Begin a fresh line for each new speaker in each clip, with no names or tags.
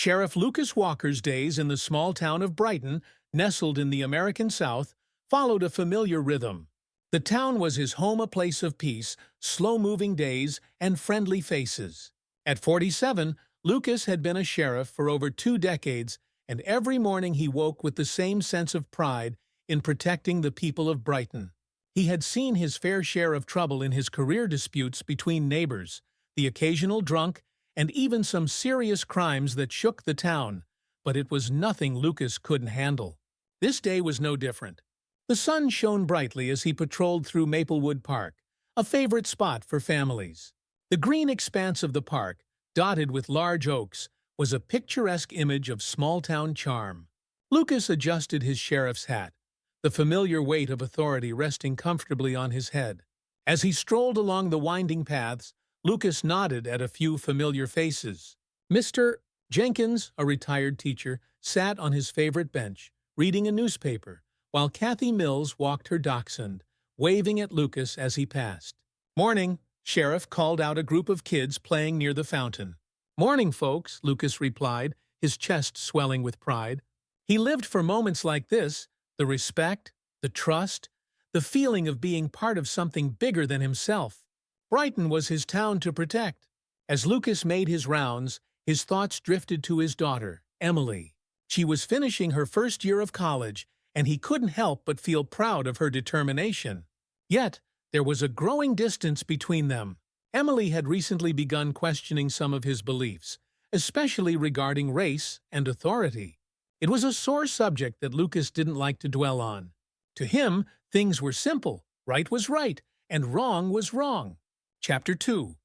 Sheriff Lucas Walker's days in the small town of Brighton, nestled in the American South, followed a familiar rhythm. The town was his home, a place of peace, slow-moving days, and friendly faces. At 47, Lucas had been a sheriff for over 2 decades, and every morning he woke with the same sense of pride in protecting the people of Brighton. He had seen his fair share of trouble in his career: disputes between neighbors, the occasional drunk, and even some serious crimes that shook the town, but it was nothing Lucas couldn't handle. This day was no different. The sun shone brightly as he patrolled through Maplewood Park, a favorite spot for families. The green expanse of the park, dotted with large oaks, was a picturesque image of small-town charm. Lucas adjusted his sheriff's hat, the familiar weight of authority resting comfortably on his head. As he strolled along the winding paths, Lucas nodded at a few familiar faces. Mr. Jenkins, a retired teacher, sat on his favorite bench, reading a newspaper, while Kathy Mills walked her dachshund, waving at Lucas as he passed. "Morning," Sheriff called out a group of kids playing near the fountain. "Morning, folks," Lucas replied, his chest swelling with pride. He lived for moments like this: the respect, the trust, the feeling of being part of something bigger than himself. Brighton was his town to protect. As Lucas made his rounds, his thoughts drifted to his daughter, Emily. She was finishing her first year of college, and he couldn't help but feel proud of her determination. Yet, there was a growing distance between them. Emily had recently begun questioning some of his beliefs, especially regarding race and authority. It was a sore subject that Lucas didn't like to dwell on. To him, things were simple: right was right, and wrong was wrong. Chapter 2.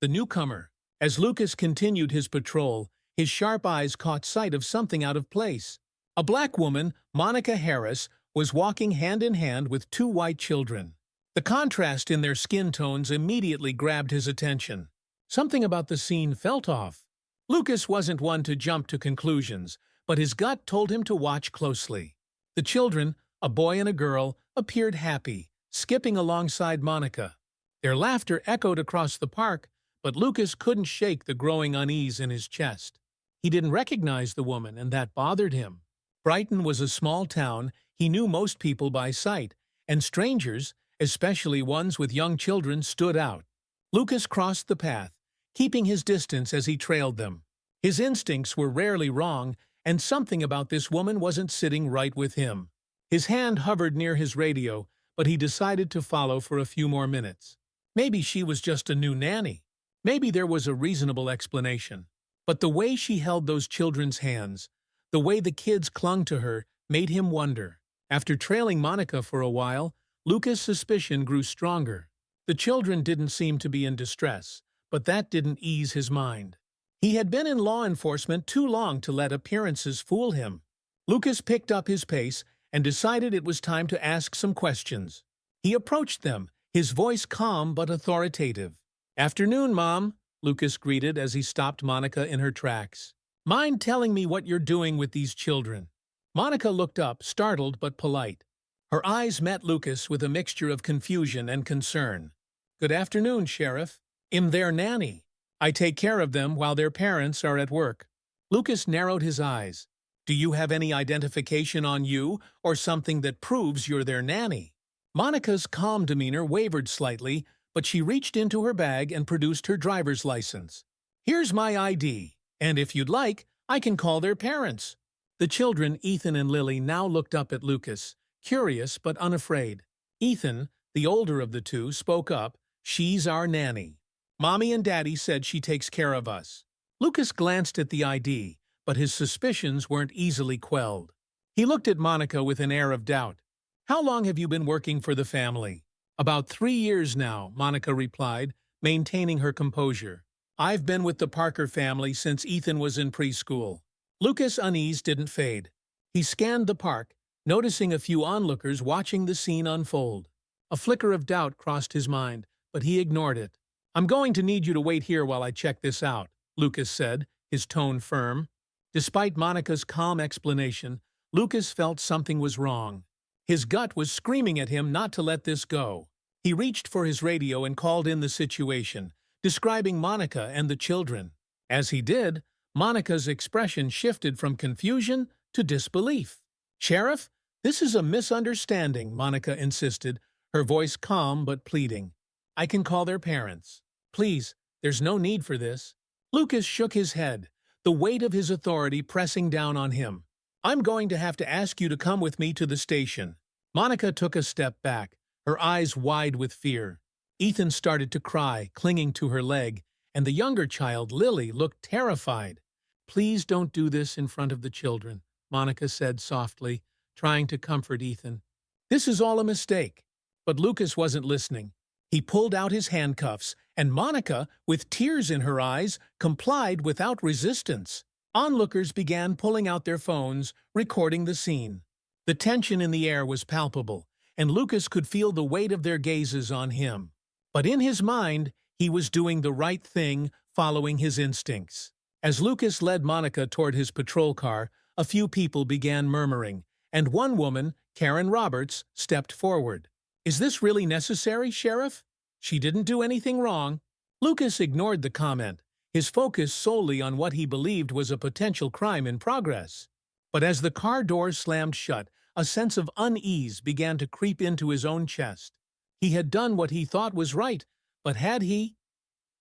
The Newcomer. As Lucas continued his patrol, his sharp eyes caught sight of something out of place. A black woman, Monica Harris, was walking hand in hand with 2 white children. The contrast in their skin tones immediately grabbed his attention. Something about the scene felt off. Lucas wasn't one to jump to conclusions, but his gut told him to watch closely. The children, a boy and a girl, appeared happy, skipping alongside Monica. Their laughter echoed across the park, but Lucas couldn't shake the growing unease in his chest. He didn't recognize the woman, and that bothered him. Brighton was a small town. He knew most people by sight, and strangers, especially ones with young children, stood out. Lucas crossed the path, keeping his distance as he trailed them. His instincts were rarely wrong, and something about this woman wasn't sitting right with him. His hand hovered near his radio, but he decided to follow for a few more minutes. Maybe she was just a new nanny. Maybe there was a reasonable explanation. But the way she held those children's hands, the way the kids clung to her, made him wonder. After trailing Monica for a while, Lucas' suspicion grew stronger. The children didn't seem to be in distress, but that didn't ease his mind. He had been in law enforcement too long to let appearances fool him. Lucas picked up his pace and decided it was time to ask some questions. He approached them, his voice calm but authoritative. "Afternoon, Mom," Lucas greeted as he stopped Monica in her tracks. "Mind telling me what you're doing with these children?" Monica looked up, startled but polite. Her eyes met Lucas with a mixture of confusion and concern. "Good afternoon, Sheriff. I'm their nanny. I take care of them while their parents are at work." Lucas narrowed his eyes. "Do you have any identification on you, or something that proves you're their nanny?" Monica's calm demeanor wavered slightly, but she reached into her bag and produced her driver's license. "Here's my ID, and if you'd like, I can call their parents." The children, Ethan and Lily, now looked up at Lucas, curious but unafraid. Ethan, the older of the two, spoke up. "She's our nanny. Mommy and Daddy said she takes care of us." Lucas glanced at the ID, but his suspicions weren't easily quelled. He looked at Monica with an air of doubt. "How long have you been working for the family?" "About 3 years now," Monica replied, maintaining her composure. "I've been with the Parker family since Ethan was in preschool." Lucas' unease didn't fade. He scanned the park, noticing a few onlookers watching the scene unfold. A flicker of doubt crossed his mind, but he ignored it. "I'm going to need you to wait here while I check this out," Lucas said, his tone firm. Despite Monica's calm explanation, Lucas felt something was wrong. His gut was screaming at him not to let this go. He reached for his radio and called in the situation, describing Monica and the children. As he did, Monica's expression shifted from confusion to disbelief. "Sheriff, this is a misunderstanding," Monica insisted, her voice calm but pleading. "I can call their parents. Please, there's no need for this." Lucas shook his head, the weight of his authority pressing down on him. "I'm going to have to ask you to come with me to the station." Monica took a step back, her eyes wide with fear. Ethan started to cry, clinging to her leg, and the younger child, Lily, looked terrified. "Please don't do this in front of the children," Monica said softly, trying to comfort Ethan. "This is all a mistake." But Lucas wasn't listening. He pulled out his handcuffs, and Monica, with tears in her eyes, complied without resistance. Onlookers began pulling out their phones, recording the scene. The tension in the air was palpable, and Lucas could feel the weight of their gazes on him. But in his mind, he was doing the right thing, following his instincts. As Lucas led Monica toward his patrol car, a few people began murmuring, and one woman, Karen Roberts, stepped forward. "Is this really necessary, Sheriff? She didn't do anything wrong." Lucas ignored the comment, his focus solely on what he believed was a potential crime in progress. But as the car doors slammed shut, a sense of unease began to creep into his own chest. He had done what he thought was right, but had he?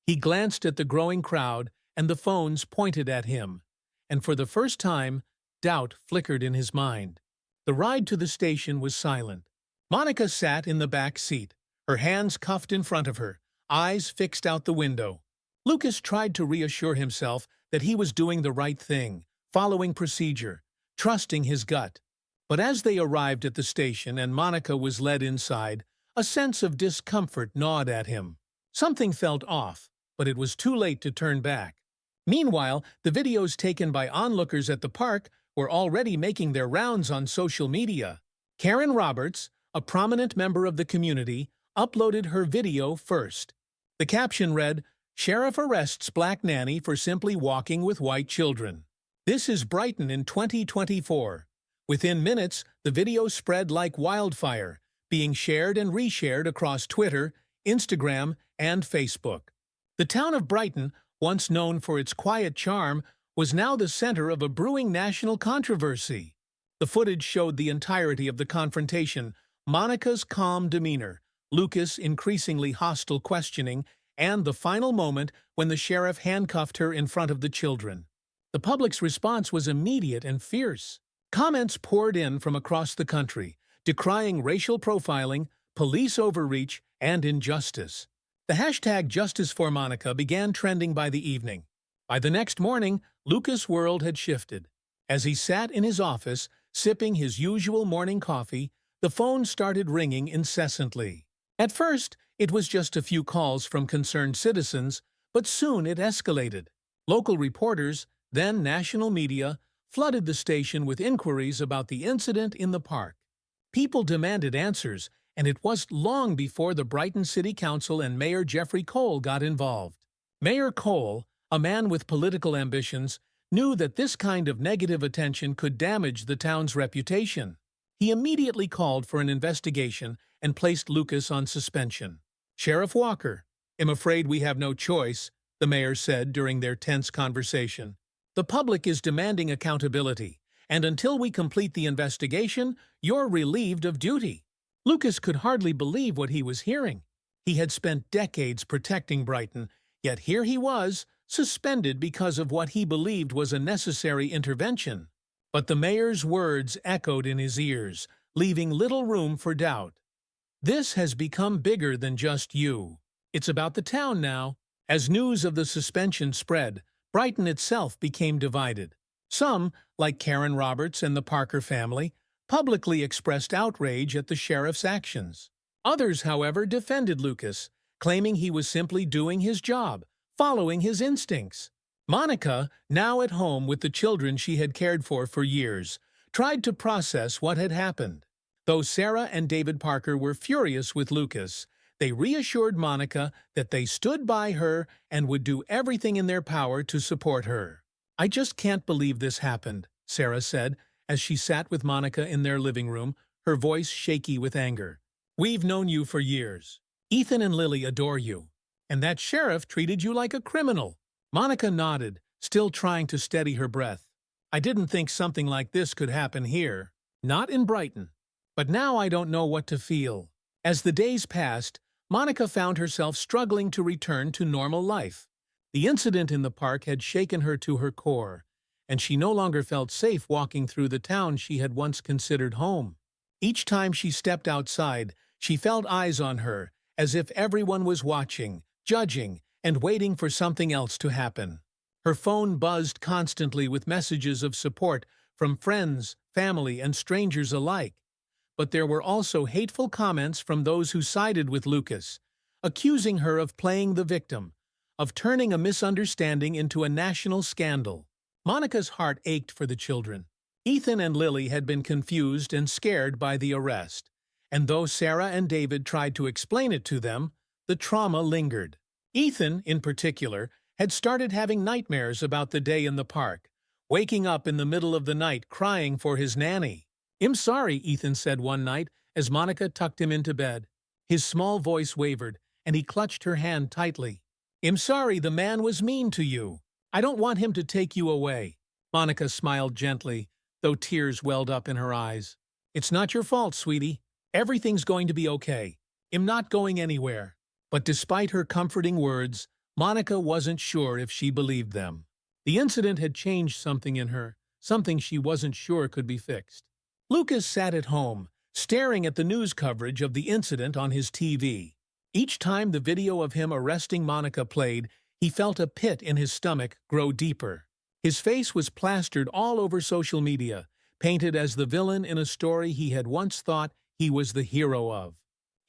He glanced at the growing crowd, and the phones pointed at him. And for the first time, doubt flickered in his mind. The ride to the station was silent. Monica sat in the back seat, her hands cuffed in front of her, eyes fixed out the window. Lucas tried to reassure himself that he was doing the right thing, following procedure, trusting his gut. But as they arrived at the station and Monica was led inside, a sense of discomfort gnawed at him. Something felt off, but it was too late to turn back. Meanwhile, the videos taken by onlookers at the park were already making their rounds on social media. Karen Roberts, a prominent member of the community, uploaded her video first. The caption read, "Sheriff arrests black nanny for simply walking with white children. This is Brighton in 2024. Within minutes, the video spread like wildfire, being shared and reshared across Twitter, Instagram, and Facebook. The town of Brighton, once known for its quiet charm, was now the center of a brewing national controversy. The footage showed the entirety of the confrontation, Monica's calm demeanor, Lucas' increasingly hostile questioning, and the final moment when the sheriff handcuffed her in front of the children. The public's response was immediate and fierce. Comments poured in from across the country, decrying racial profiling, police overreach, and injustice. The hashtag Justice for Monica began trending by the evening. By the next morning, Lucas' world had shifted. As he sat in his office, sipping his usual morning coffee, the phone started ringing incessantly. At first, it was just a few calls from concerned citizens, but soon it escalated. Local reporters, then national media, flooded the station with inquiries about the incident in the park. People demanded answers, and it was long before the Brighton City Council and Mayor Jeffrey Cole got involved. Mayor Cole, a man with political ambitions, knew that this kind of negative attention could damage the town's reputation. He immediately called for an investigation and placed Lucas on suspension. "Sheriff Walker, I'm afraid we have no choice," the mayor said during their tense conversation. "The public is demanding accountability, and until we complete the investigation, you're relieved of duty." Lucas could hardly believe what he was hearing. He had spent decades protecting Brighton, yet here he was, suspended because of what he believed was a necessary intervention. But the mayor's words echoed in his ears, leaving little room for doubt. "This has become bigger than just you. It's about the town now." As news of the suspension spread, Brighton itself became divided. Some, like Karen Roberts and the Parker family, publicly expressed outrage at the sheriff's actions. Others, however, defended Lucas, claiming he was simply doing his job, following his instincts. Monica, now at home with the children she had cared for years, tried to process what had happened. Though Sarah and David Parker were furious with Lucas, they reassured Monica that they stood by her and would do everything in their power to support her. "I just can't believe this happened," Sarah said, as she sat with Monica in their living room, her voice shaky with anger. "We've known you for years. Ethan and Lily adore you. And that sheriff treated you like a criminal." Monica nodded, still trying to steady her breath. "I didn't think something like this could happen here. Not in Brighton. But now I don't know what to feel." As the days passed, Monica found herself struggling to return to normal life. The incident in the park had shaken her to her core, and she no longer felt safe walking through the town she had once considered home. Each time she stepped outside, she felt eyes on her, as if everyone was watching, judging, and waiting for something else to happen. Her phone buzzed constantly with messages of support from friends, family, and strangers alike. But there were also hateful comments from those who sided with Lucas, accusing her of playing the victim, of turning a misunderstanding into a national scandal. Monica's heart ached for the children. Ethan and Lily had been confused and scared by the arrest, and though Sarah and David tried to explain it to them, the trauma lingered. Ethan, in particular, had started having nightmares about the day in the park, waking up in the middle of the night crying for his nanny. "I'm sorry," Ethan said one night as Monica tucked him into bed. His small voice wavered, and he clutched her hand tightly. "I'm sorry the man was mean to you. I don't want him to take you away." Monica smiled gently, though tears welled up in her eyes. "It's not your fault, sweetie. Everything's going to be okay. I'm not going anywhere." But despite her comforting words, Monica wasn't sure if she believed them. The incident had changed something in her, something she wasn't sure could be fixed. Lucas sat at home, staring at the news coverage of the incident on his TV. Each time the video of him arresting Monica played, he felt a pit in his stomach grow deeper. His face was plastered all over social media, painted as the villain in a story he had once thought he was the hero of.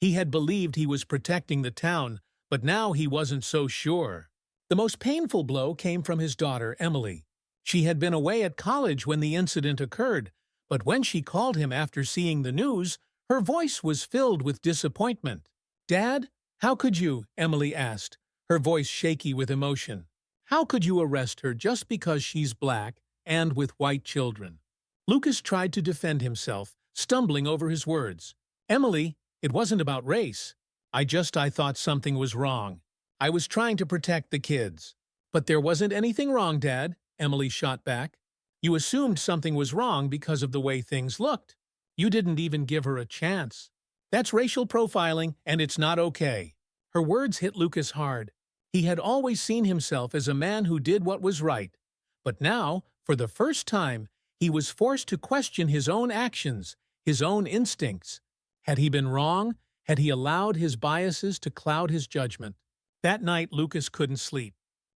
He had believed he was protecting the town, but now he wasn't so sure. The most painful blow came from his daughter, Emily. She had been away at college when the incident occurred, but when she called him after seeing the news, her voice was filled with disappointment. "Dad, how could you?" Emily asked, her voice shaky with emotion. "How could you arrest her just because she's black and with white children?" Lucas tried to defend himself, stumbling over his words. "Emily, it wasn't about race. I thought something was wrong. I was trying to protect the kids." "But there wasn't anything wrong, Dad," Emily shot back. "You assumed something was wrong because of the way things looked. You didn't even give her a chance. That's racial profiling, and it's not okay." Her words hit Lucas hard. He had always seen himself as a man who did what was right. But now, for the first time, he was forced to question his own actions, his own instincts. Had he been wrong? Had he allowed his biases to cloud his judgment? That night, Lucas couldn't sleep.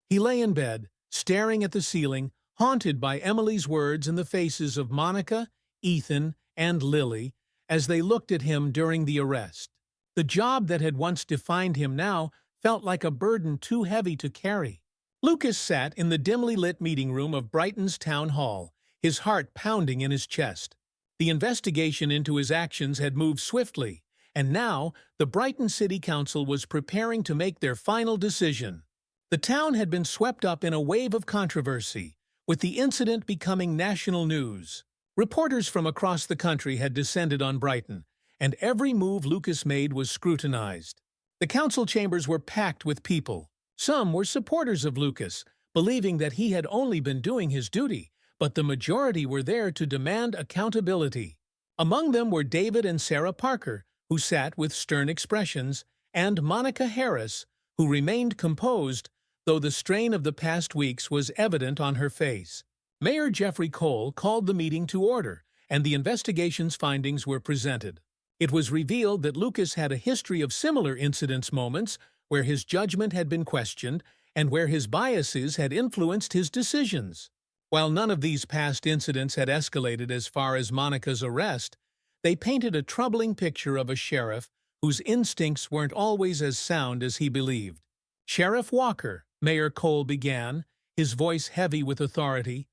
He lay in bed, staring at the ceiling, haunted by Emily's words and the faces of Monica, Ethan, and Lily as they looked at him during the arrest. The job that had once defined him now felt like a burden too heavy to carry. Lucas sat in the dimly lit meeting room of Brighton's town hall, his heart pounding in his chest. The investigation into his actions had moved swiftly, and now the Brighton City Council was preparing to make their final decision. The town had been swept up in a wave of controversy, with the incident becoming national news. Reporters from across the country had descended on Brighton, and every move Lucas made was scrutinized. The council chambers were packed with people. Some were supporters of Lucas, believing that he had only been doing his duty, but the majority were there to demand accountability. Among them were David and Sarah Parker, who sat with stern expressions, and Monica Harris, who remained composed, though the strain of the past weeks was evident on her face. Mayor Jeffrey Cole called the meeting to order, and the investigation's findings were presented. It was revealed that Lucas had a history of similar incidents moments where his judgment had been questioned and where his biases had influenced his decisions. While none of these past incidents had escalated as far as Monica's arrest, they painted a troubling picture of a sheriff whose instincts weren't always as sound as he believed. "Sheriff Walker," Mayor Cole began, his voice heavy with authority,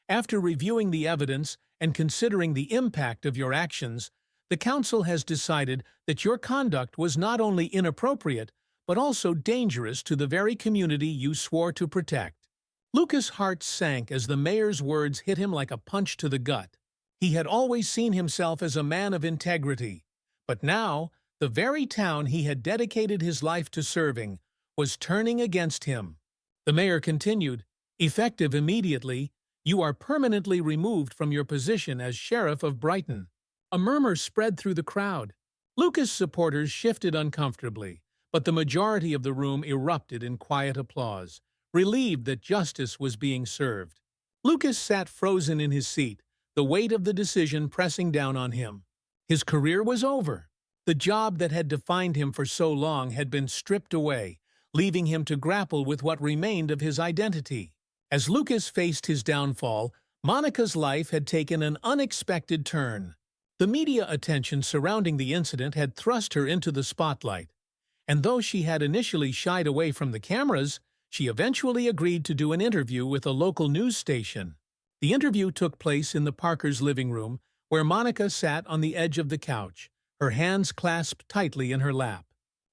"after reviewing the evidence and considering the impact of your actions, the council has decided that your conduct was not only inappropriate, but also dangerous to the very community you swore to protect." Lucas' heart sank as the mayor's words hit him like a punch to the gut. He had always seen himself as a man of integrity, but now, the very town he had dedicated his life to serving was turning against him. The mayor continued, Effective immediately, you are permanently removed from your position as Sheriff of Brighton. A murmur spread through the crowd. Lucas supporters shifted uncomfortably, but the majority of the room erupted in quiet applause, relieved that justice was being served. Lucas sat frozen in his seat, the weight of the decision pressing down on him. His career was over. The job that had defined him for so long had been stripped away, leaving him to grapple with what remained of his identity. As Lucas faced his downfall, Monica's life had taken an unexpected turn. The media attention surrounding the incident had thrust her into the spotlight, and though she had initially shied away from the cameras, she eventually agreed to do an interview with a local news station. The interview took place in the Parkers' living room, where Monica sat on the edge of the couch, her hands clasped tightly in her lap.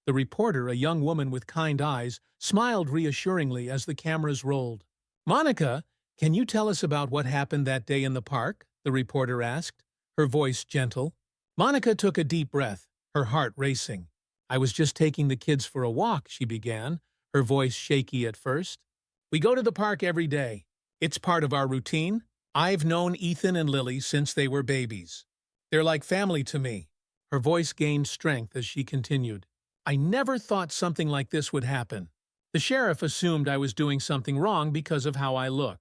The reporter, a young woman with kind eyes, smiled reassuringly as the cameras rolled. "Monica, can you tell us about what happened that day in the park?" the reporter asked, her voice gentle. Monica took a deep breath, her heart racing. "I was just taking the kids for a walk," she began, her voice shaky at first. "We go to the park every day. It's part of our routine. I've known Ethan and Lily since they were babies. They're like family to me." Her voice gained strength as she continued. "I never thought something like this would happen. The sheriff assumed I was doing something wrong because of how I look.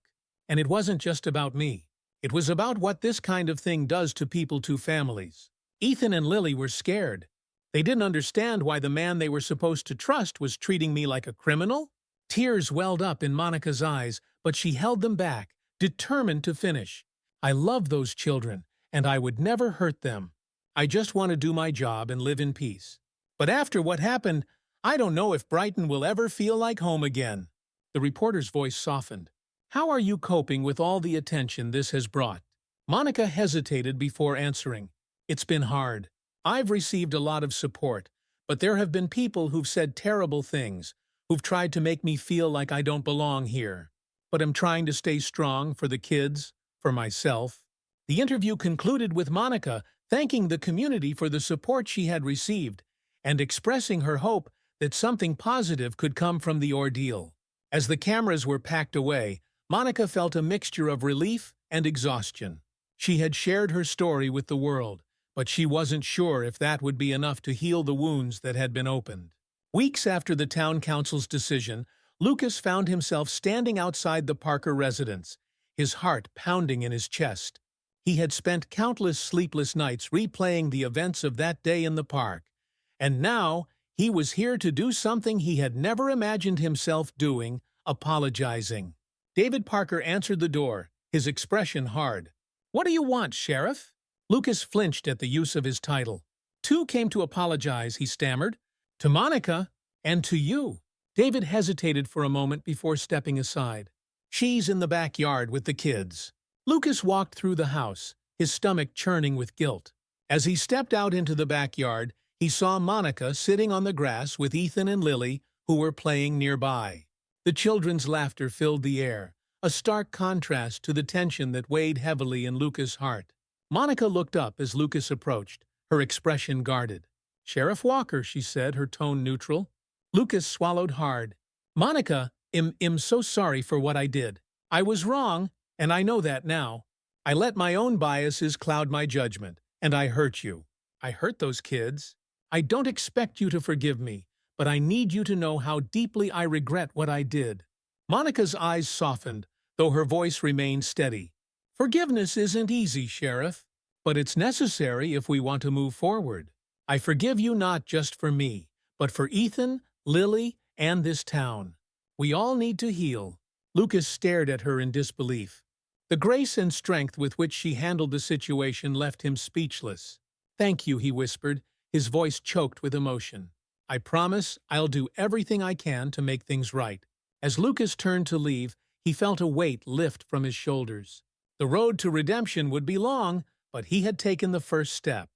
And it wasn't just about me. It was about what this kind of thing does to people, to families. Ethan and Lily were scared. They didn't understand why the man they were supposed to trust was treating me like a criminal." Tears welled up in Monica's eyes, but she held them back, determined to finish. "I love those children, and I would never hurt them. I just want to do my job and live in peace. But after what happened, I don't know if Brighton will ever feel like home again." The reporter's voice softened. "How are you coping with all the attention this has brought?" Monica hesitated before answering. "It's been hard. I've received a lot of support, but there have been people who've said terrible things, who've tried to make me feel like I don't belong here. But I'm trying to stay strong for the kids, for myself." The interview concluded with Monica thanking the community for the support she had received and expressing her hope that something positive could come from the ordeal. As the cameras were packed away, Monica felt a mixture of relief and exhaustion. She had shared her story with the world, but she wasn't sure if that would be enough to heal the wounds that had been opened. Weeks after the town council's decision, Lucas found himself standing outside the Parker residence, his heart pounding in his chest. He had spent countless sleepless nights replaying the events of that day in the park, and now he was here to do something he had never imagined himself doing: apologizing. David Parker answered the door, his expression hard. "What do you want, Sheriff?" Lucas flinched at the use of his title. "Two came to apologize," he stammered. "To Monica, and to you." David hesitated for a moment before stepping aside. "She's in the backyard with the kids." Lucas walked through the house, his stomach churning with guilt. As he stepped out into the backyard, he saw Monica sitting on the grass with Ethan and Lily, who were playing nearby. The children's laughter filled the air, a stark contrast to the tension that weighed heavily in Lucas' heart. Monica looked up as Lucas approached, her expression guarded. "Sheriff Walker," she said, her tone neutral. Lucas swallowed hard. "Monica, I'm so sorry for what I did. I was wrong, and I know that now. I let my own biases cloud my judgment, and I hurt you. I hurt those kids. I don't expect you to forgive me, but I need you to know how deeply I regret what I did." Monica's eyes softened, though her voice remained steady. "Forgiveness isn't easy, Sheriff, but it's necessary if we want to move forward. I forgive you not just for me, but for Ethan, Lily, and this town. We all need to heal." Lucas stared at her in disbelief. The grace and strength with which she handled the situation left him speechless. "Thank you," he whispered, his voice choked with emotion. "I promise I'll do everything I can to make things right." As Lucas turned to leave, he felt a weight lift from his shoulders. The road to redemption would be long, but he had taken the first step.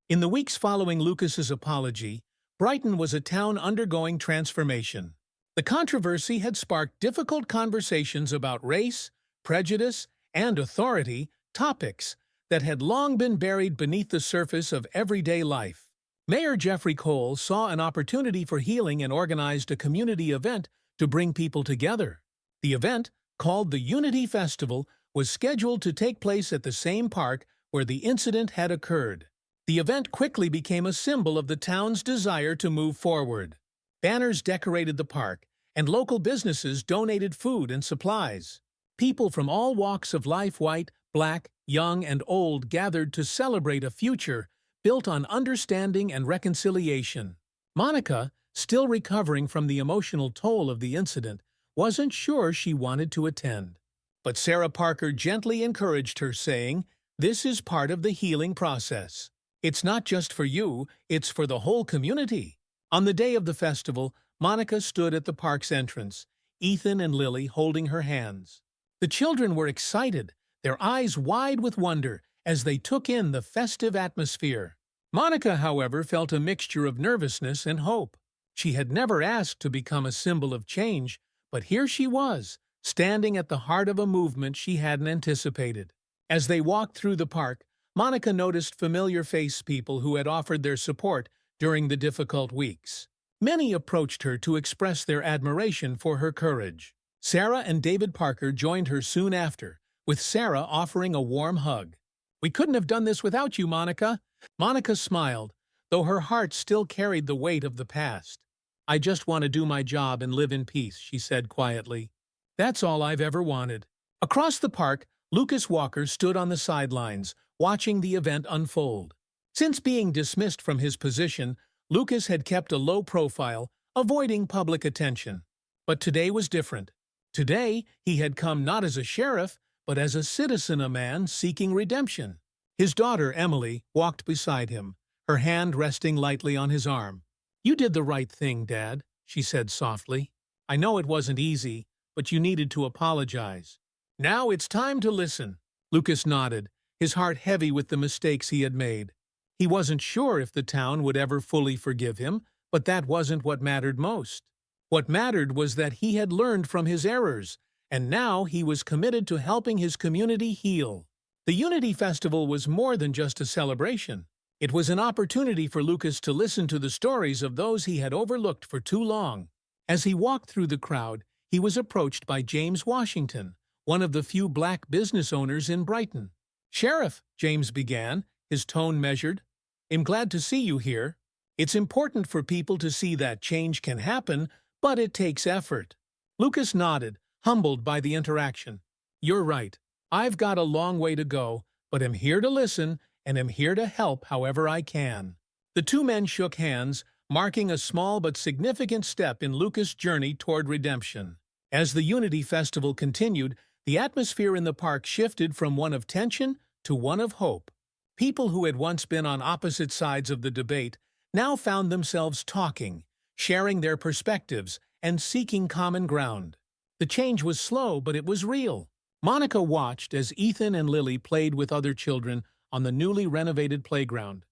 In the weeks following Lucas's apology, Brighton was a town undergoing transformation. The controversy had sparked difficult conversations about race, prejudice, and authority, topics that had long been buried beneath the surface of everyday life. Mayor Jeffrey Cole saw an opportunity for healing and organized a community event to bring people together. The event, called the Unity Festival, was scheduled to take place at the same park where the incident had occurred. The event quickly became a symbol of the town's desire to move forward. Banners decorated the park, and local businesses donated food and supplies. People from all walks of life, white, black, young, and old, gathered to celebrate a future built on understanding and reconciliation. Monica, still recovering from the emotional toll of the incident, wasn't sure she wanted to attend. But Sarah Parker gently encouraged her, saying, "This is part of the healing process. It's not just for you, it's for the whole community." On the day of the festival, Monica stood at the park's entrance, Ethan and Lily holding her hands. The children were excited, their eyes wide with wonder as they took in the festive atmosphere. Monica, however, felt a mixture of nervousness and hope. She had never asked to become a symbol of change, but here she was, standing at the heart of a movement she hadn't anticipated. As they walked through the park, Monica noticed familiar-faced people who had offered their support during the difficult weeks. Many approached her to express their admiration for her courage. Sarah and David Parker joined her soon after, with Sarah offering a warm hug. "We couldn't have done this without you, Monica." Monica smiled, though her heart still carried the weight of the past. "I just want to do my job and live in peace," she said quietly. "That's all I've ever wanted." Across the park, Lucas Walker stood on the sidelines, watching the event unfold. Since being dismissed from his position, Lucas had kept a low profile, avoiding public attention. But today was different. Today, he had come not as a sheriff, but as a citizen, a man seeking redemption. His daughter, Emily, walked beside him, her hand resting lightly on his arm. "You did the right thing, Dad," she said softly. "I know it wasn't easy, but you needed to apologize. Now it's time to listen." Lucas nodded, his heart heavy with the mistakes he had made. He wasn't sure if the town would ever fully forgive him, but that wasn't what mattered most. What mattered was that he had learned from his errors, and now he was committed to helping his community heal. The Unity Festival was more than just a celebration. It was an opportunity for Lucas to listen to the stories of those he had overlooked for too long. As he walked through the crowd, he was approached by James Washington, one of the few black business owners in Brighton. "Sheriff," James began, his tone measured, "I'm glad to see you here. It's important for people to see that change can happen, but it takes effort." Lucas nodded, humbled by the interaction. "You're right. I've got a long way to go, but I'm here to listen, and I'm here to help however I can." The two men shook hands, marking a small but significant step in Lucas' journey toward redemption. As the Unity Festival continued, the atmosphere in the park shifted from one of tension to one of hope. People who had once been on opposite sides of the debate now found themselves talking, sharing their perspectives, and seeking common ground. The change was slow, but it was real. Monica watched as Ethan and Lily played with other children on the newly renovated playground.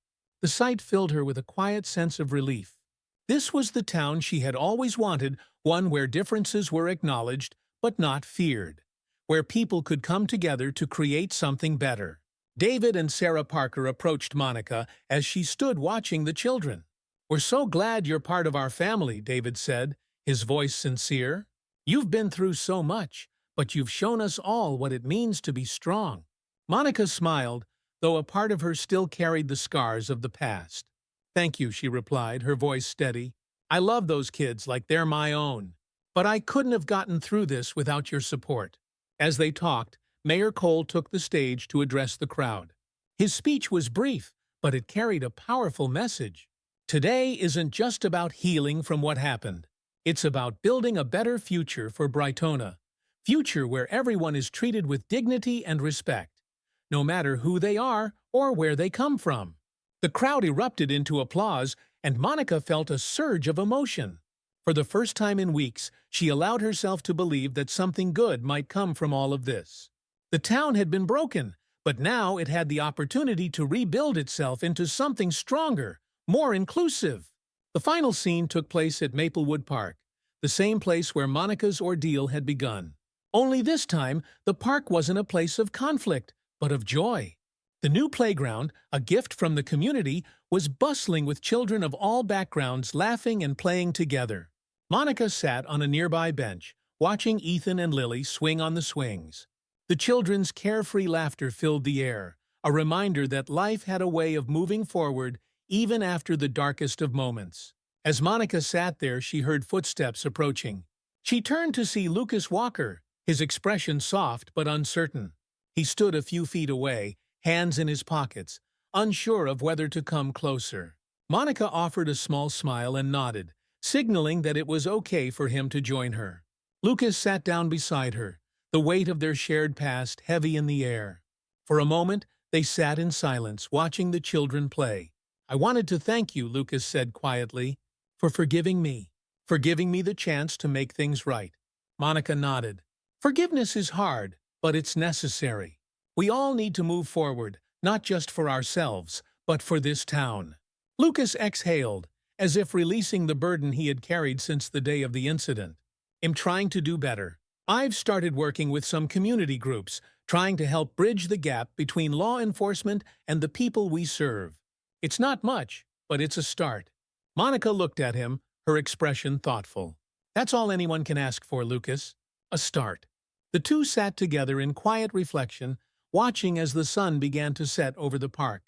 The sight filled her with a quiet sense of relief. This was the town she had always wanted, one where differences were acknowledged but not feared, where people could come together to create something better. David and Sarah Parker approached Monica as she stood watching the children. "We're so glad you're part of our family," David said, his voice sincere. "You've been through so much, but you've shown us all what it means to be strong." Monica smiled, though a part of her still carried the scars of the past. "Thank you," she replied, her voice steady. "I love those kids like they're my own. But I couldn't have gotten through this without your support." As they talked, Mayor Cole took the stage to address the crowd. His speech was brief, but it carried a powerful message. Today isn't just about healing from what happened. It's about building a better future for Brightona. Future where everyone is treated with dignity and respect, no matter who they are or where they come from. The crowd erupted into applause, and Monica felt a surge of emotion. For the first time in weeks, she allowed herself to believe that something good might come from all of this. The town had been broken, but now it had the opportunity to rebuild itself into something stronger, more inclusive. The final scene took place at Maplewood Park, the same place where Monica's ordeal had begun. Only this time, the park wasn't a place of conflict, but of joy. The new playground, a gift from the community, was bustling with children of all backgrounds laughing and playing together. Monica sat on a nearby bench, watching Ethan and Lily swing on the swings. The children's carefree laughter filled the air, a reminder that life had a way of moving forward even after the darkest of moments. As Monica sat there, she heard footsteps approaching. She turned to see Lucas Walker, his expression soft but uncertain. He stood a few feet away, hands in his pockets, unsure of whether to come closer. Monica offered a small smile and nodded, signaling that it was okay for him to join her. Lucas sat down beside her, the weight of their shared past heavy in the air. For a moment, they sat in silence, watching the children play. "I wanted to thank you," Lucas said quietly, "for forgiving me the chance to make things right." Monica nodded. "Forgiveness is hard, but it's necessary. We all need to move forward, not just for ourselves, but for this town." Lucas exhaled, as if releasing the burden he had carried since the day of the incident. "I'm trying to do better. I've started working with some community groups, trying to help bridge the gap between law enforcement and the people we serve. It's not much, but it's a start." Monica looked at him, her expression thoughtful. "That's all anyone can ask for, Lucas. A start." The two sat together in quiet reflection, watching as the sun began to set over the park.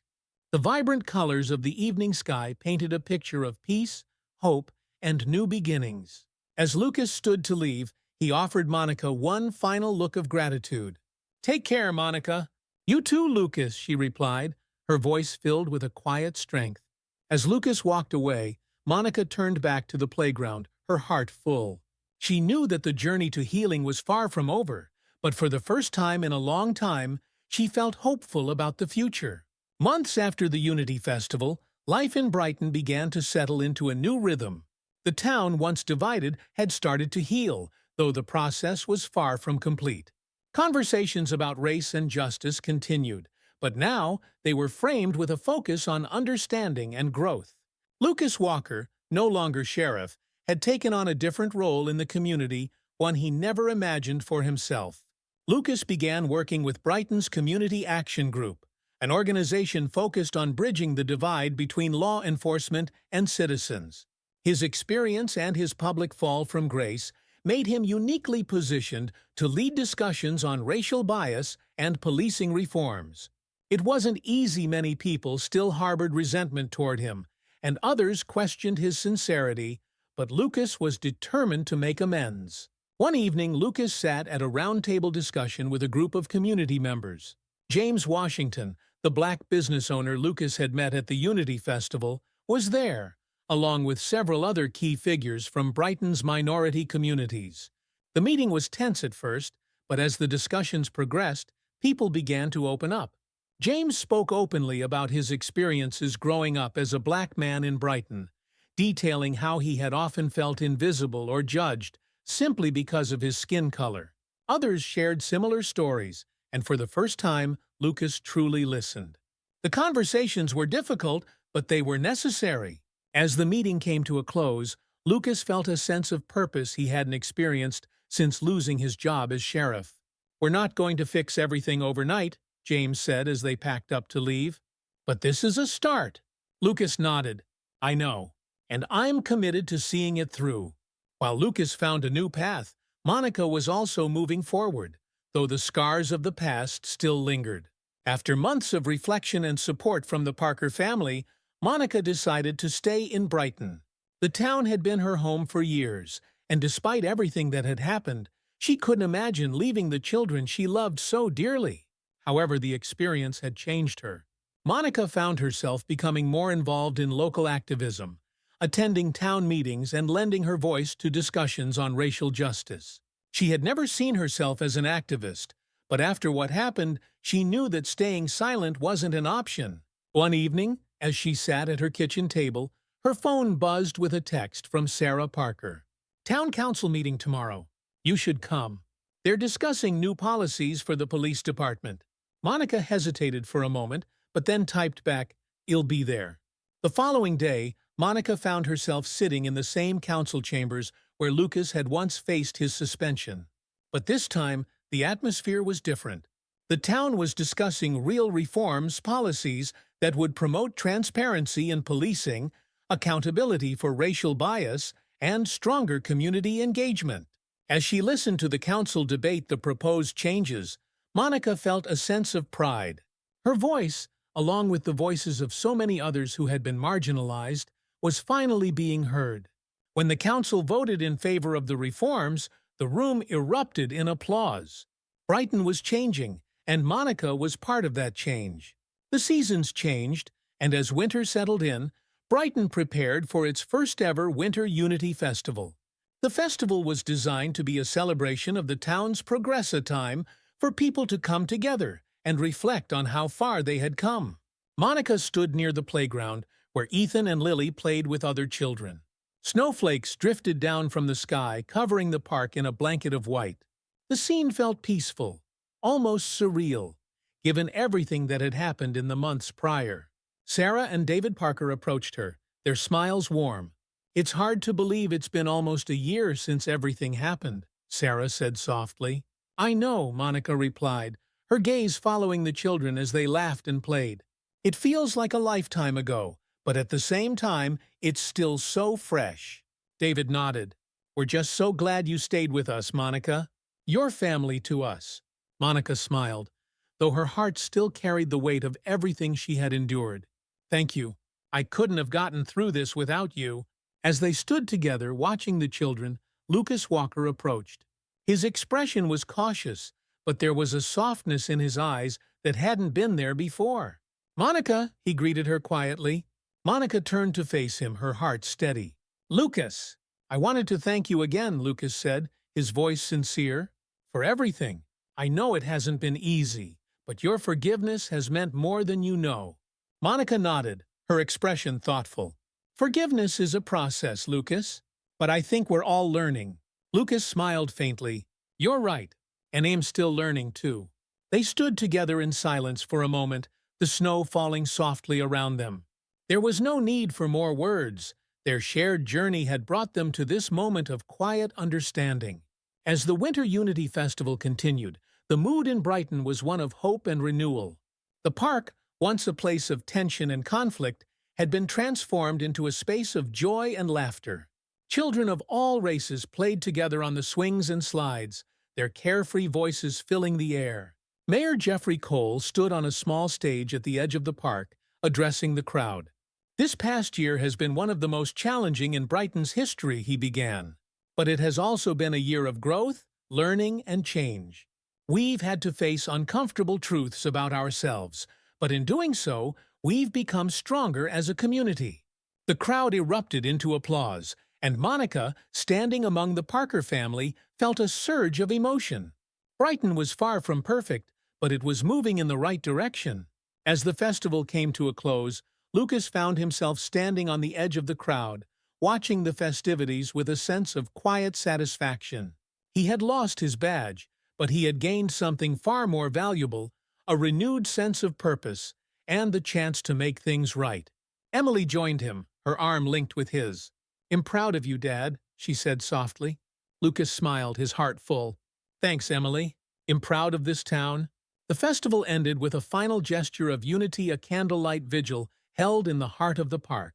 The vibrant colors of the evening sky painted a picture of peace, hope, and new beginnings. As Lucas stood to leave, he offered Monica one final look of gratitude. "Take care, Monica." "You too, Lucas," she replied, her voice filled with a quiet strength. As Lucas walked away, Monica turned back to the playground, her heart full. She knew that the journey to healing was far from over, but for the first time in a long time, she felt hopeful about the future. Months after the Unity Festival, life in Brighton began to settle into a new rhythm. The town, once divided, had started to heal, though the process was far from complete. Conversations about race and justice continued, but now they were framed with a focus on understanding and growth. Lucas Walker, no longer sheriff, had taken on a different role in the community, one he never imagined for himself. Lucas began working with Brighton's Community Action Group, an organization focused on bridging the divide between law enforcement and citizens. His experience and his public fall from grace made him uniquely positioned to lead discussions on racial bias and policing reforms. It wasn't easy. Many people still harbored resentment toward him, and others questioned his sincerity, but Lucas was determined to make amends. One evening, Lucas sat at a roundtable discussion with a group of community members. James Washington, the black business owner Lucas had met at the Unity Festival, was there, along with several other key figures from Brighton's minority communities. The meeting was tense at first, but as the discussions progressed, people began to open up. James spoke openly about his experiences growing up as a black man in Brighton, detailing how he had often felt invisible or judged simply because of his skin color. Others shared similar stories, and for the first time, Lucas truly listened. The conversations were difficult, but they were necessary. As the meeting came to a close, Lucas felt a sense of purpose he hadn't experienced since losing his job as sheriff. "We're not going to fix everything overnight," James said as they packed up to leave. "But this is a start." Lucas nodded. "I know, and I'm committed to seeing it through." While Lucas found a new path, Monica was also moving forward, though the scars of the past still lingered. After months of reflection and support from the Parker family, Monica decided to stay in Brighton. The town had been her home for years, and despite everything that had happened, she couldn't imagine leaving the children she loved so dearly. However, the experience had changed her. Monica found herself becoming more involved in local activism, attending town meetings and lending her voice to discussions on racial justice. She had never seen herself as an activist, but after what happened, she knew that staying silent wasn't an option. One evening, as she sat at her kitchen table, her phone buzzed with a text from Sarah Parker. "Town council meeting tomorrow. You should come. They're discussing new policies for the police department." Monica hesitated for a moment, but then typed back, "I'll be there." The following day, Monica found herself sitting in the same council chambers where Lucas had once faced his suspension. But this time, the atmosphere was different. The town was discussing real reforms policies that would promote transparency in policing, accountability for racial bias, and stronger community engagement. As she listened to the council debate the proposed changes, Monica felt a sense of pride. Her voice, along with the voices of so many others who had been marginalized, was finally being heard. When the council voted in favor of the reforms, the room erupted in applause. Brighton was changing, and Monica was part of that change. The seasons changed, and as winter settled in, Brighton prepared for its first-ever Winter Unity Festival. The festival was designed to be a celebration of the town's progressa time for people to come together and reflect on how far they had come. Monica stood near the playground, where Ethan and Lily played with other children. Snowflakes drifted down from the sky, covering the park in a blanket of white. The scene felt peaceful, almost surreal, given everything that had happened in the months prior. Sarah and David Parker approached her, their smiles warm. "It's hard to believe it's been almost a year since everything happened," Sarah said softly. "I know," Monica replied, her gaze following the children as they laughed and played. "It feels like a lifetime ago, but at the same time, it's still so fresh." David nodded. "We're just so glad you stayed with us, Monica. You're family to us." Monica smiled, though her heart still carried the weight of everything she had endured. "Thank you. I couldn't have gotten through this without you." As they stood together watching the children, Lucas Walker approached. His expression was cautious, but there was a softness in his eyes that hadn't been there before. "Monica," he greeted her quietly. Monica turned to face him, her heart steady. "Lucas!" "I wanted to thank you again," Lucas said, his voice sincere. "For everything. I know it hasn't been easy, but your forgiveness has meant more than you know." Monica nodded, her expression thoughtful. "Forgiveness is a process, Lucas, but I think we're all learning." Lucas smiled faintly. "You're right, and I'm still learning too." They stood together in silence for a moment, the snow falling softly around them. There was no need for more words. Their shared journey had brought them to this moment of quiet understanding. As the Winter Unity Festival continued, the mood in Brighton was one of hope and renewal. The park, once a place of tension and conflict, had been transformed into a space of joy and laughter. Children of all races played together on the swings and slides, their carefree voices filling the air. Mayor Jeffrey Cole stood on a small stage at the edge of the park, addressing the crowd. "This past year has been one of the most challenging in Brighton's history," he began. "But it has also been a year of growth, learning, and change. We've had to face uncomfortable truths about ourselves, but in doing so, we've become stronger as a community." The crowd erupted into applause, and Monica, standing among the Parker family, felt a surge of emotion. Brighton was far from perfect, but it was moving in the right direction. As the festival came to a close, Lucas found himself standing on the edge of the crowd, watching the festivities with a sense of quiet satisfaction. He had lost his badge, but he had gained something far more valuable, a renewed sense of purpose, and the chance to make things right. Emily joined him, her arm linked with his. "I'm proud of you, Dad," she said softly. Lucas smiled, his heart full. "Thanks, Emily. I'm proud of this town." The festival ended with a final gesture of unity, a candlelight vigil held in the heart of the park.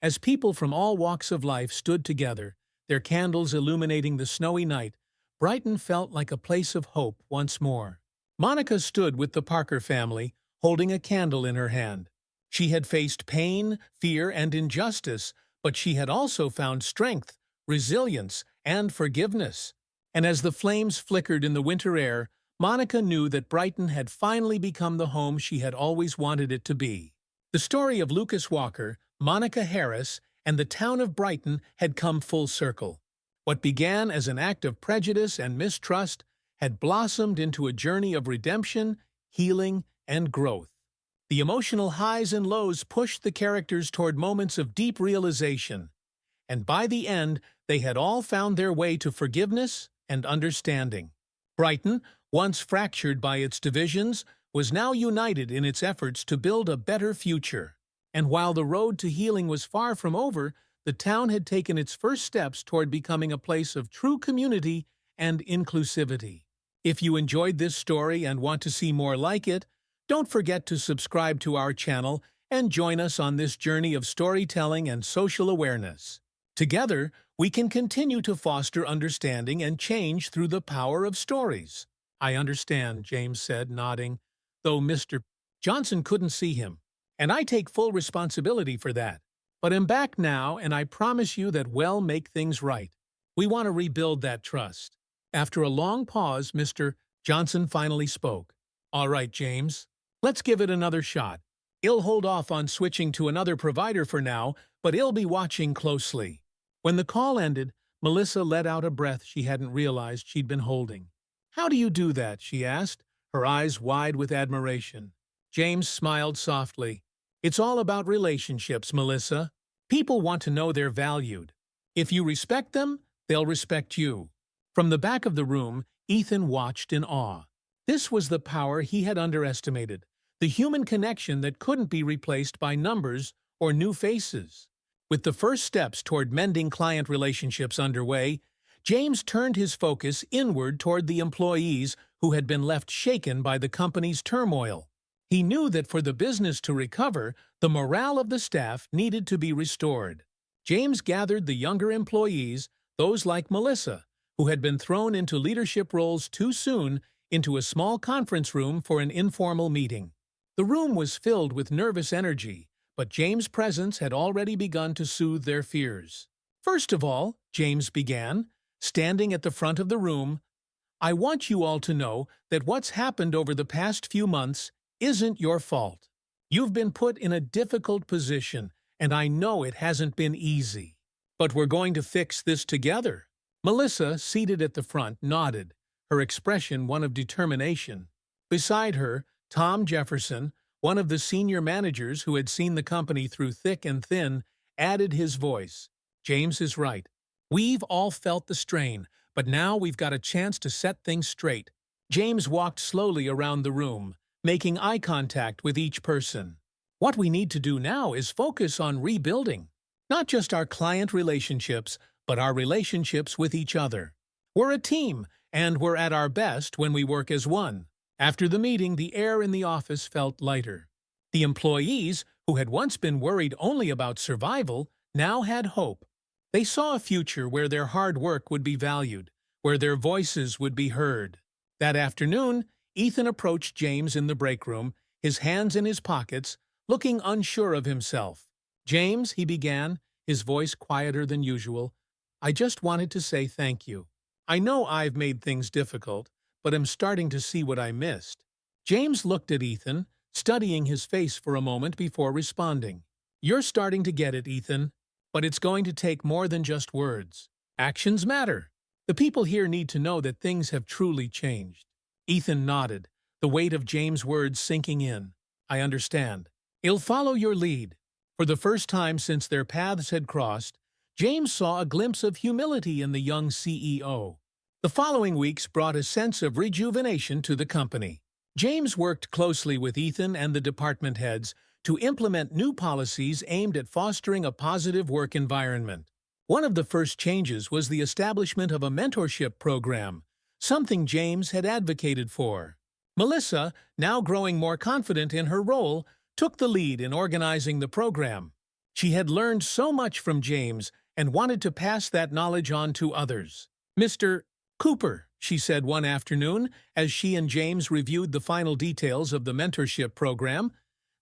As people from all walks of life stood together, their candles illuminating the snowy night, Brighton felt like a place of hope once more. Monica stood with the Parker family, holding a candle in her hand. She had faced pain, fear, and injustice, but she had also found strength, resilience, and forgiveness. And as the flames flickered in the winter air, Monica knew that Brighton had finally become the home she had always wanted it to be. The story of Lucas Walker, Monica Harris, and the town of Brighton had come full circle. What began as an act of prejudice and mistrust had blossomed into a journey of redemption, healing, and growth. The emotional highs and lows pushed the characters toward moments of deep realization, and by the end, they had all found their way to forgiveness and understanding. Brighton, once fractured by its divisions, was now united in its efforts to build a better future. And while the road to healing was far from over, the town had taken its first steps toward becoming a place of true community and inclusivity. If you enjoyed this story and want to see more like it, don't forget to subscribe to our channel and join us on this journey of storytelling and social awareness. Together, we can continue to foster understanding and change through the power of stories. I understand, James said, nodding, though Mr. Johnson couldn't see him. And I take full responsibility for that. But I'm back now, and I promise you that we'll make things right. We want to rebuild that trust. After a long pause, Mr. Johnson finally spoke. All right, James. Let's give it another shot. I'll hold off on switching to another provider for now, but I'll be watching closely. When the call ended, Melissa let out a breath she hadn't realized she'd been holding. How do you do that? She asked, her eyes wide with admiration. James smiled softly. It's all about relationships, Melissa. People want to know they're valued. If you respect them, they'll respect you. From the back of the room, Ethan watched in awe. This was the power he had underestimated, the human connection that couldn't be replaced by numbers or new faces. With the first steps toward mending client relationships underway, James turned his focus inward toward the employees who had been left shaken by the company's turmoil. He knew that for the business to recover, the morale of the staff needed to be restored. James gathered the younger employees, those like Melissa, who had been thrown into leadership roles too soon, into a small conference room for an informal meeting. The room was filled with nervous energy, but James' presence had already begun to soothe their fears. First of all, James began, standing at the front of the room, I want you all to know that what's happened over the past few months isn't your fault. You've been put in a difficult position, and I know it hasn't been easy. But we're going to fix this together. Melissa, seated at the front, nodded, her expression one of determination. Beside her, Tom Jefferson, one of the senior managers who had seen the company through thick and thin, added his voice. James is right. We've all felt the strain, but now we've got a chance to set things straight. James walked slowly around the room, making eye contact with each person. What we need to do now is focus on rebuilding, not just our client relationships, but our relationships with each other. We're a team, and we're at our best when we work as one. After the meeting, the air in the office felt lighter. The employees, who had once been worried only about survival, now had hope. They saw a future where their hard work would be valued, where their voices would be heard. That afternoon, Ethan approached James in the break room, his hands in his pockets, looking unsure of himself. James, he began, his voice quieter than usual, I just wanted to say thank you. I know I've made things difficult, but I'm starting to see what I missed. James looked at Ethan, studying his face for a moment before responding. You're starting to get it, Ethan, but it's going to take more than just words. Actions matter. The people here need to know that things have truly changed. Ethan nodded, the weight of James' words sinking in. I understand. I'll follow your lead. For the first time since their paths had crossed, James saw a glimpse of humility in the young CEO. The following weeks brought a sense of rejuvenation to the company. James worked closely with Ethan and the department heads to implement new policies aimed at fostering a positive work environment. One of the first changes was the establishment of a mentorship program, something James had advocated for. Melissa, now growing more confident in her role, took the lead in organizing the program. She had learned so much from James and wanted to pass that knowledge on to others. Mr. Cooper, she said one afternoon as she and James reviewed the final details of the mentorship program,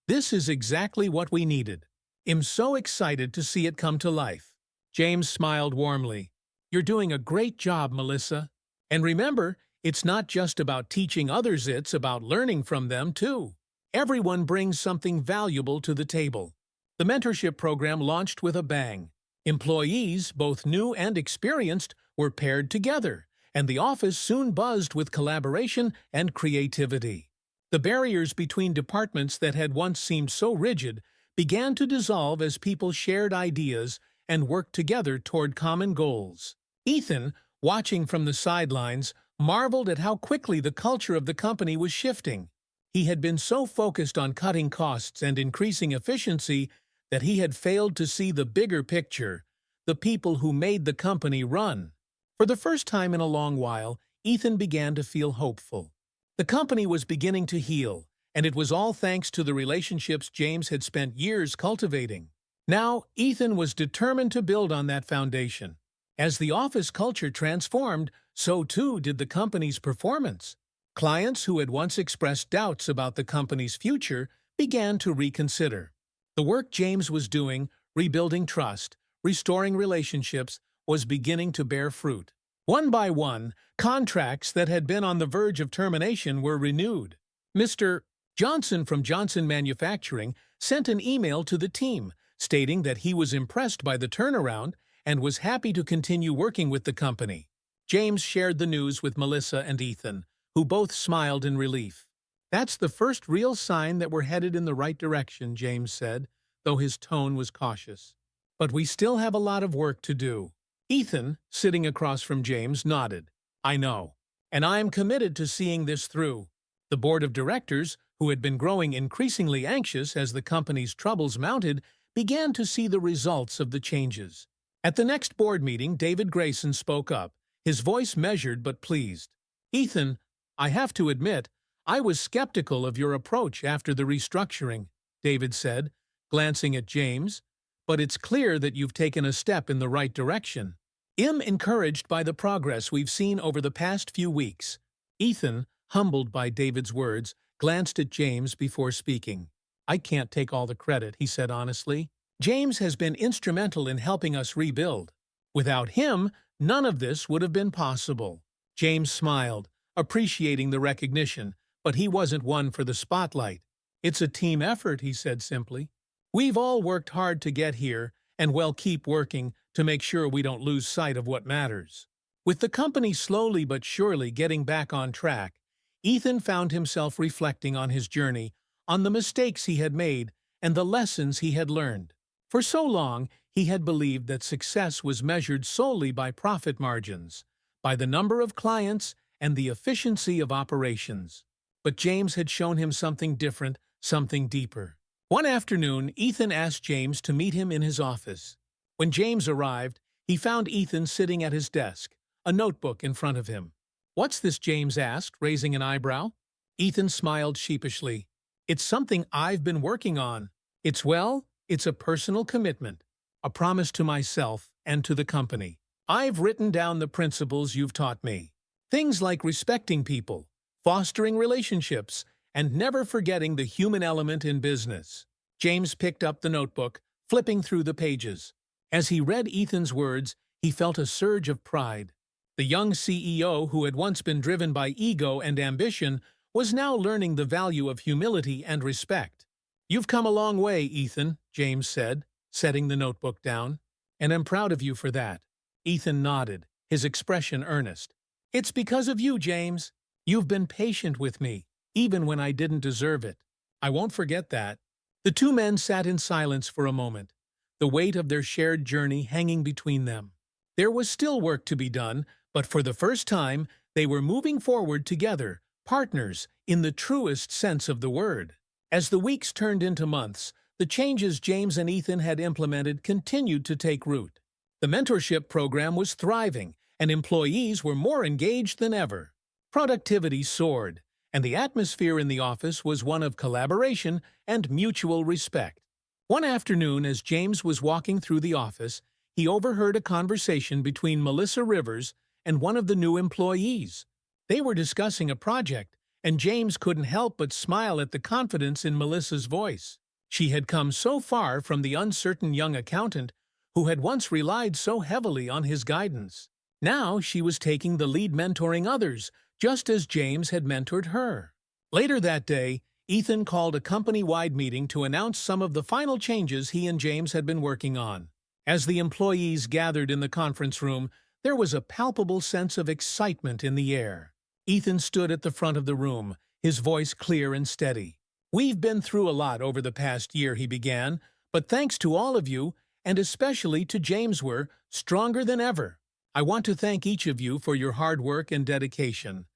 this is exactly what we needed. I'm so excited to see it come to life. James smiled warmly. You're doing a great job, Melissa. And remember, it's not just about teaching others, it's about learning from them, too. Everyone brings something valuable to the table. The mentorship program launched with a bang. Employees, both new and experienced, were paired together, and the office soon buzzed with collaboration and creativity. The barriers between departments that had once seemed so rigid began to dissolve as people shared ideas and worked together toward common goals. Ethan, watching from the sidelines, marveled at how quickly the culture of the company was shifting. He had been so focused on cutting costs and increasing efficiency that he had failed to see the bigger picture, the people who made the company run. For the first time in a long while, Ethan began to feel hopeful. The company was beginning to heal, and it was all thanks to the relationships James had spent years cultivating. Now, Ethan was determined to build on that foundation. As the office culture transformed, so too did the company's performance. Clients who had once expressed doubts about the company's future began to reconsider. The work James was doing, rebuilding trust, restoring relationships, was beginning to bear fruit. One by one, contracts that had been on the verge of termination were renewed. Mr. Johnson from Johnson Manufacturing sent an email to the team, stating that he was impressed by the turnaround and was happy to continue working with the company. James shared the news with Melissa and Ethan, who both smiled in relief. "That's the first real sign that we're headed in the right direction," James said, though his tone was cautious. "But we still have a lot of work to do." Ethan, sitting across from James, nodded. "I know, and I am committed to seeing this through." The board of directors, who had been growing increasingly anxious as the company's troubles mounted, began to see the results of the changes. At the next board meeting, David Grayson spoke up, his voice measured but pleased. "Ethan, I have to admit, I was skeptical of your approach after the restructuring," David said, glancing at James, "but it's clear that you've taken a step in the right direction. I'm encouraged by the progress we've seen over the past few weeks." Ethan, humbled by David's words, glanced at James before speaking. "I can't take all the credit," he said honestly. "James has been instrumental in helping us rebuild. Without him, none of this would have been possible." James smiled, appreciating the recognition, but he wasn't one for the spotlight. "It's a team effort," he said simply. "We've all worked hard to get here, and we'll keep working to make sure we don't lose sight of what matters." With the company slowly but surely getting back on track, Ethan found himself reflecting on his journey, on the mistakes he had made, and the lessons he had learned. For so long, he had believed that success was measured solely by profit margins, by the number of clients and the efficiency of operations. But James had shown him something different, something deeper. One afternoon, Ethan asked James to meet him in his office. When James arrived, he found Ethan sitting at his desk, a notebook in front of him. "What's this?" James asked, raising an eyebrow. Ethan smiled sheepishly. "It's something I've been working on. It's a personal commitment, a promise to myself and to the company. I've written down the principles you've taught me. Things like respecting people, fostering relationships, and never forgetting the human element in business." James picked up the notebook, flipping through the pages. As he read Ethan's words, he felt a surge of pride. The young CEO, who had once been driven by ego and ambition, was now learning the value of humility and respect. "You've come a long way, Ethan," James said, setting the notebook down, "and I'm proud of you for that." Ethan nodded, his expression earnest. "It's because of you, James. You've been patient with me, even when I didn't deserve it. I won't forget that." The two men sat in silence for a moment, the weight of their shared journey hanging between them. There was still work to be done, but for the first time, they were moving forward together, partners in the truest sense of the word. As the weeks turned into months, the changes James and Ethan had implemented continued to take root. The mentorship program was thriving, and employees were more engaged than ever. Productivity soared, and the atmosphere in the office was one of collaboration and mutual respect. One afternoon, as James was walking through the office, he overheard a conversation between Melissa Rivers and one of the new employees. They were discussing a project, and James couldn't help but smile at the confidence in Melissa's voice. She had come so far from the uncertain young accountant who had once relied so heavily on his guidance. Now she was taking the lead, mentoring others, just as James had mentored her. Later that day, Ethan called a company-wide meeting to announce some of the final changes he and James had been working on. As the employees gathered in the conference room, there was a palpable sense of excitement in the air. Ethan stood at the front of the room, his voice clear and steady. "We've been through a lot over the past year," he began, "but thanks to all of you, and especially to James, we're stronger than ever. I want to thank each of you for your hard work and dedication.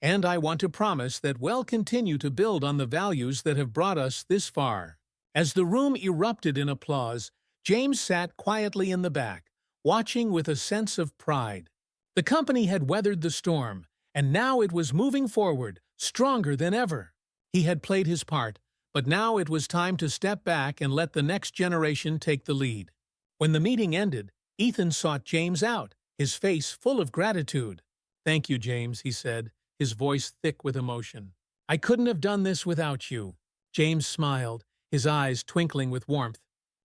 And I want to promise that we'll continue to build on the values that have brought us this far." As the room erupted in applause, James sat quietly in the back, watching with a sense of pride. The company had weathered the storm, and now it was moving forward, stronger than ever. He had played his part, but now it was time to step back and let the next generation take the lead. When the meeting ended, Ethan sought James out, his face full of gratitude. "Thank you, James," he said, his voice thick with emotion. "I couldn't have done this without you." James smiled, his eyes twinkling with warmth.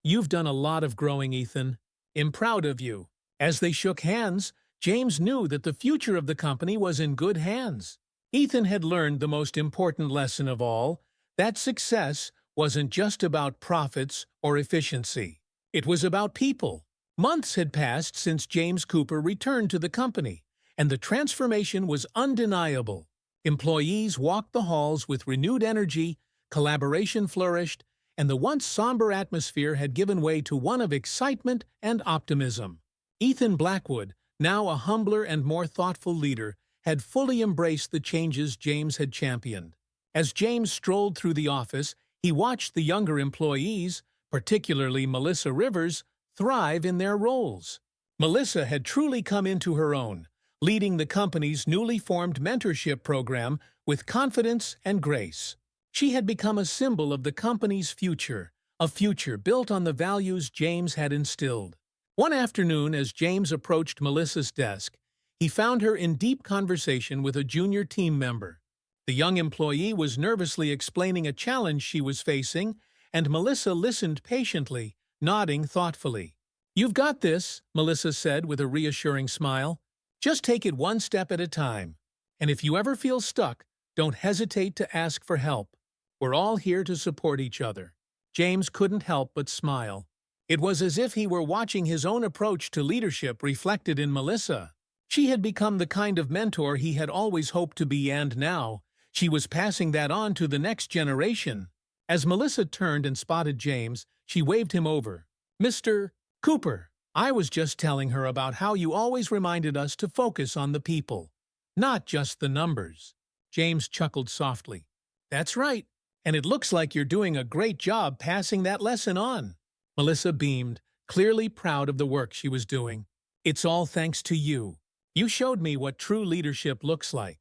"You've done a lot of growing, Ethan. I'm proud of you." As they shook hands, James knew that the future of the company was in good hands. Ethan had learned the most important lesson of all, that success wasn't just about profits or efficiency. It was about people. Months had passed since James Cooper returned to the company, and the transformation was undeniable. Employees walked the halls with renewed energy, collaboration flourished, and the once somber atmosphere had given way to one of excitement and optimism. Ethan Blackwood, now a humbler and more thoughtful leader, had fully embraced the changes James had championed. As James strolled through the office, he watched the younger employees, particularly Melissa Rivers, thrive in their roles. Melissa had truly come into her own, leading the company's newly formed mentorship program with confidence and grace. She had become a symbol of the company's future, a future built on the values James had instilled. One afternoon, as James approached Melissa's desk, he found her in deep conversation with a junior team member. The young employee was nervously explaining a challenge she was facing, and Melissa listened patiently, nodding thoughtfully. "You've got this," Melissa said with a reassuring smile. "Just take it one step at a time. And if you ever feel stuck, don't hesitate to ask for help. We're all here to support each other." James couldn't help but smile. It was as if he were watching his own approach to leadership reflected in Melissa. She had become the kind of mentor he had always hoped to be, and now she was passing that on to the next generation. As Melissa turned and spotted James, she waved him over. "Mr. Cooper, I was just telling her about how you always reminded us to focus on the people, not just the numbers." James chuckled softly. "That's right, and it looks like you're doing a great job passing that lesson on." Melissa beamed, clearly proud of the work she was doing. "It's all thanks to you. You showed me what true leadership looks like."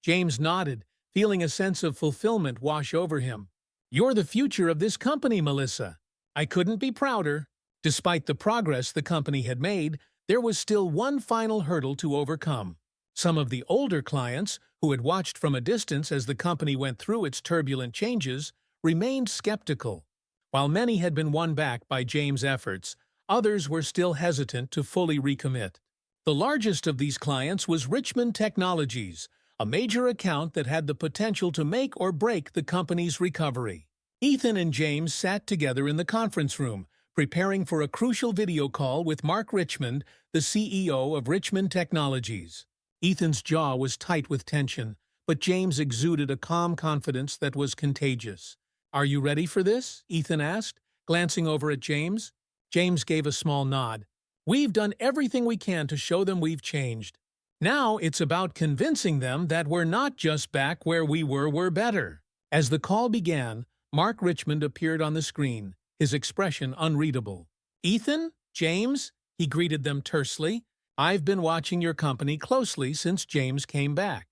James nodded, feeling a sense of fulfillment wash over him. "You're the future of this company, Melissa. I couldn't be prouder." Despite the progress the company had made, there was still one final hurdle to overcome. Some of the older clients, who had watched from a distance as the company went through its turbulent changes, remained skeptical. While many had been won back by James' efforts, others were still hesitant to fully recommit. The largest of these clients was Richmond Technologies, a major account that had the potential to make or break the company's recovery. Ethan and James sat together in the conference room, preparing for a crucial video call with Mark Richmond, the CEO of Richmond Technologies. Ethan's jaw was tight with tension, but James exuded a calm confidence that was contagious. "Are you ready for this?" Ethan asked, glancing over at James. James gave a small nod. "We've done everything we can to show them we've changed. Now it's about convincing them that we're not just back where we were, we're better." As the call began, Mark Richmond appeared on the screen, his expression unreadable. "Ethan? James?" he greeted them tersely. "I've been watching your company closely since James came back.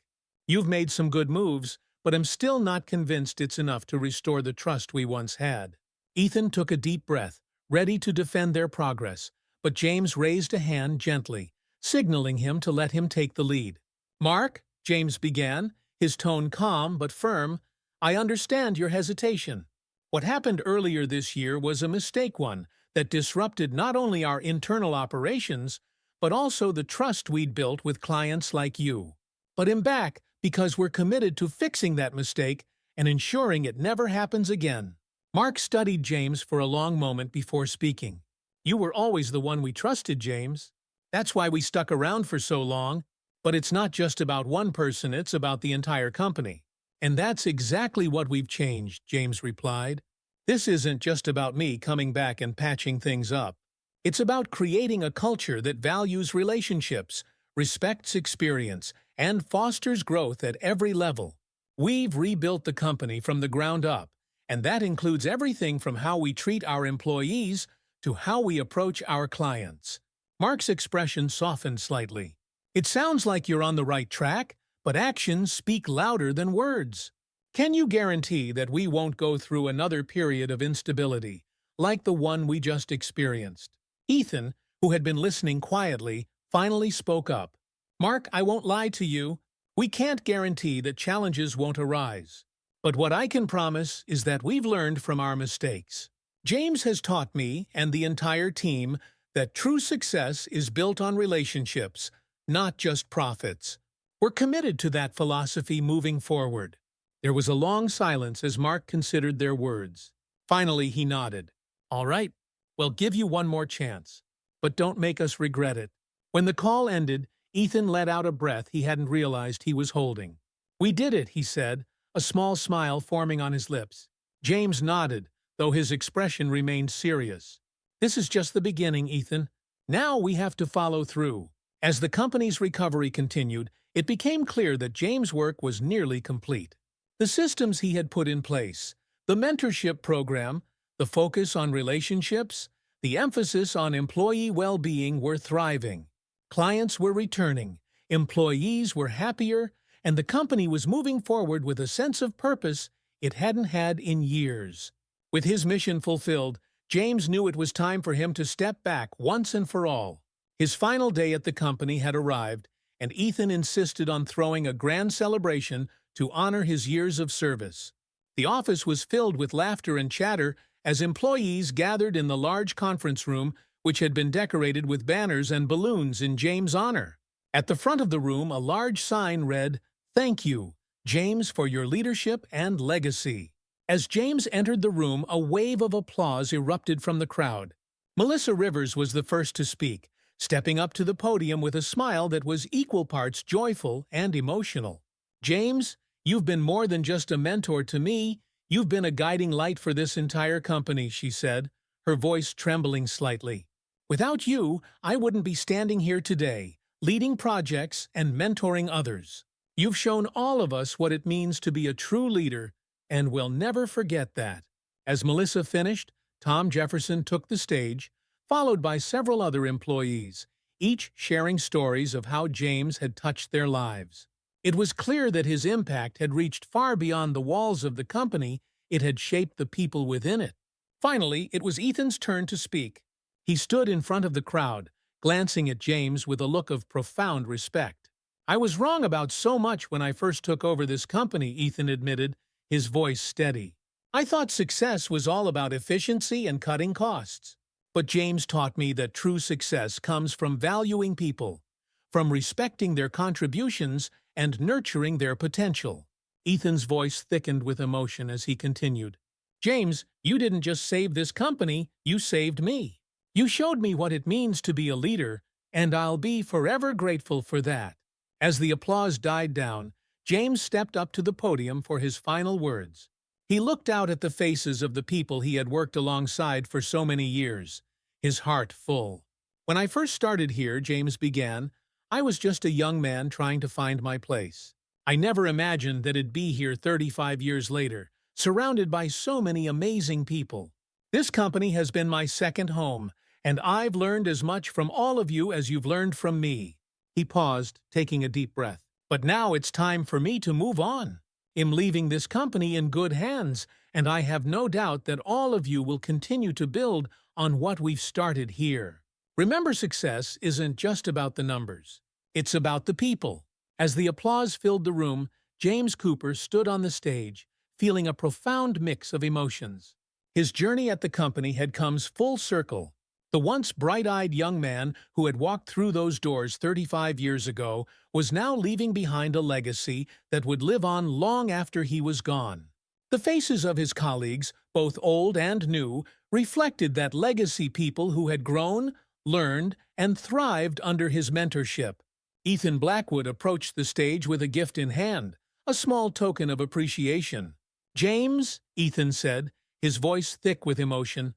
You've made some good moves, but I'm still not convinced it's enough to restore the trust we once had." Ethan took a deep breath, ready to defend their progress, but James raised a hand gently, signaling him to let him take the lead. "Mark," James began, his tone calm but firm, "I understand your hesitation. What happened earlier this year was a mistake, one that disrupted not only our internal operations, but also the trust we'd built with clients like you. But I'm back because we're committed to fixing that mistake and ensuring it never happens again." Mark studied James for a long moment before speaking. "You were always the one we trusted, James. That's why we stuck around for so long. But it's not just about one person, it's about the entire company." "And that's exactly what we've changed," James replied. "This isn't just about me coming back and patching things up. It's about creating a culture that values relationships, respects experience, and fosters growth at every level. We've rebuilt the company from the ground up, and that includes everything from how we treat our employees to how we approach our clients." Mark's expression softened slightly. "It sounds like you're on the right track, but actions speak louder than words. Can you guarantee that we won't go through another period of instability, like the one we just experienced?" Ethan, who had been listening quietly, finally spoke up. "Mark, I won't lie to you. We can't guarantee that challenges won't arise. But what I can promise is that we've learned from our mistakes. James has taught me and the entire team that true success is built on relationships, not just profits. We're committed to that philosophy moving forward." There was a long silence as Mark considered their words. Finally, he nodded. "All right, we'll give you one more chance. But don't make us regret it." When the call ended, Ethan let out a breath he hadn't realized he was holding. "We did it," he said, a small smile forming on his lips. James nodded, though his expression remained serious. "This is just the beginning, Ethan. Now we have to follow through." As the company's recovery continued, it became clear that James' work was nearly complete. The systems he had put in place, the mentorship program, the focus on relationships, the emphasis on employee well-being were thriving. Clients were returning, employees were happier, and the company was moving forward with a sense of purpose it hadn't had in years. With his mission fulfilled, James knew it was time for him to step back once and for all. His final day at the company had arrived, and Ethan insisted on throwing a grand celebration to honor his years of service. The office was filled with laughter and chatter as employees gathered in the large conference room, which had been decorated with banners and balloons in James' honor. At the front of the room, a large sign read, "Thank you, James, for your leadership and legacy." As James entered the room, a wave of applause erupted from the crowd. Melissa Rivers was the first to speak, stepping up to the podium with a smile that was equal parts joyful and emotional. "James, you've been more than just a mentor to me. You've been a guiding light for this entire company," she said, her voice trembling slightly. "Without you, I wouldn't be standing here today, leading projects and mentoring others. You've shown all of us what it means to be a true leader, and we'll never forget that." As Melissa finished, Tom Jefferson took the stage, followed by several other employees, each sharing stories of how James had touched their lives. It was clear that his impact had reached far beyond the walls of the company. It had shaped the people within it. Finally, it was Ethan's turn to speak. He stood in front of the crowd, glancing at James with a look of profound respect. "I was wrong about so much when I first took over this company," Ethan admitted, his voice steady. "I thought success was all about efficiency and cutting costs. But James taught me that true success comes from valuing people, from respecting their contributions and nurturing their potential." Ethan's voice thickened with emotion as he continued. "James, you didn't just save this company, you saved me. You showed me what it means to be a leader, and I'll be forever grateful for that." As the applause died down, James stepped up to the podium for his final words. He looked out at the faces of the people he had worked alongside for so many years, his heart full. "When I first started here," James began, "I was just a young man trying to find my place. I never imagined that I'd be here 35 years later, surrounded by so many amazing people. This company has been my second home, and I've learned as much from all of you as you've learned from me." He paused, taking a deep breath. "But now it's time for me to move on. I'm leaving this company in good hands, and I have no doubt that all of you will continue to build on what we've started here. Remember, success isn't just about the numbers. It's about the people." As the applause filled the room, James Cooper stood on the stage, feeling a profound mix of emotions. His journey at the company had come full circle. The once bright-eyed young man who had walked through those doors 35 years ago was now leaving behind a legacy that would live on long after he was gone. The faces of his colleagues, both old and new, reflected that legacy, people who had grown, learned, and thrived under his mentorship. Ethan Blackwood approached the stage with a gift in hand, a small token of appreciation. "James," Ethan said, his voice thick with emotion,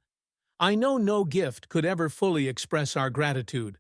"I know no gift could ever fully express our gratitude,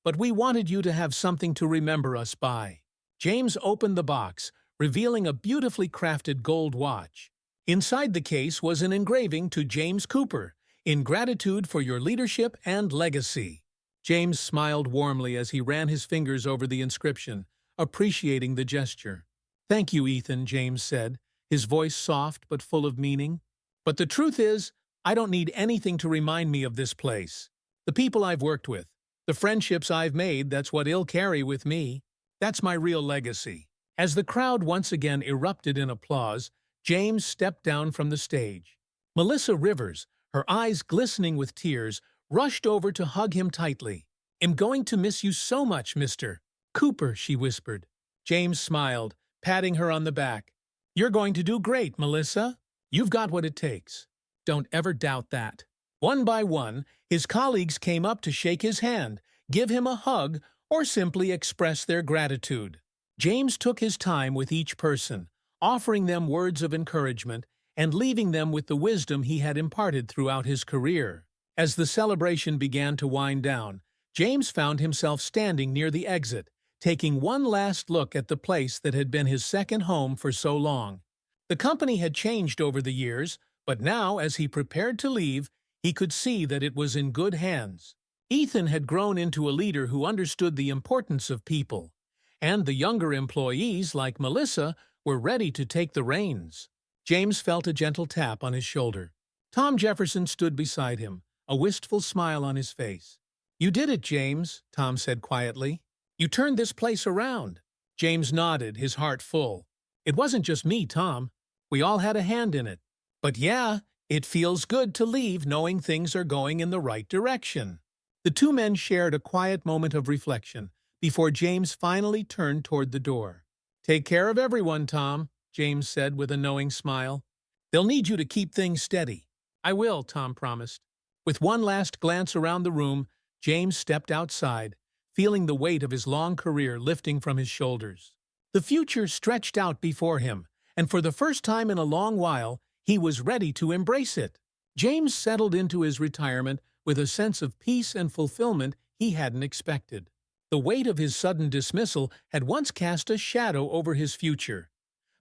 but we wanted you to have something to remember us by." James opened the box, revealing a beautifully crafted gold watch. Inside the case was an engraving to James Cooper, "In gratitude for your leadership and legacy." James smiled warmly as he ran his fingers over the inscription, appreciating the gesture. "Thank you, Ethan," James said, his voice soft but full of meaning. "But the truth is, I don't need anything to remind me of this place. The people I've worked with, The friendships I've made, that's what I'll carry with me. That's my real legacy." As the crowd once again erupted in applause, James stepped down from the stage. Melissa Rivers, her eyes glistening with tears, rushed over to hug him tightly. "I'm going to miss you so much, Mr. Cooper," she whispered. James smiled, patting her on the back. "You're going to do great, Melissa. You've got what it takes. Don't ever doubt that." One by one, his colleagues came up to shake his hand, give him a hug, or simply express their gratitude. James took his time with each person, offering them words of encouragement and leaving them with the wisdom he had imparted throughout his career. As the celebration began to wind down, James found himself standing near the exit, taking one last look at the place that had been his second home for so long. The company had changed over the years, but now, as he prepared to leave, he could see that it was in good hands. Ethan had grown into a leader who understood the importance of people, and the younger employees, like Melissa, were ready to take the reins. James felt a gentle tap on his shoulder. Tom Jefferson stood beside him, a wistful smile on his face. "You did it, James," Tom said quietly. "You turned this place around." James nodded, his heart full. "It wasn't just me, Tom. We all had a hand in it. But yeah, it feels good to leave knowing things are going in the right direction." The two men shared a quiet moment of reflection before James finally turned toward the door. "Take care of everyone, Tom," James said with a knowing smile. "They'll need you to keep things steady." "I will," Tom promised. With one last glance around the room, James stepped outside, feeling the weight of his long career lifting from his shoulders. The future stretched out before him, and for the first time in a long while, he was ready to embrace it. James settled into his retirement with a sense of peace and fulfillment he hadn't expected. The weight of his sudden dismissal had once cast a shadow over his future.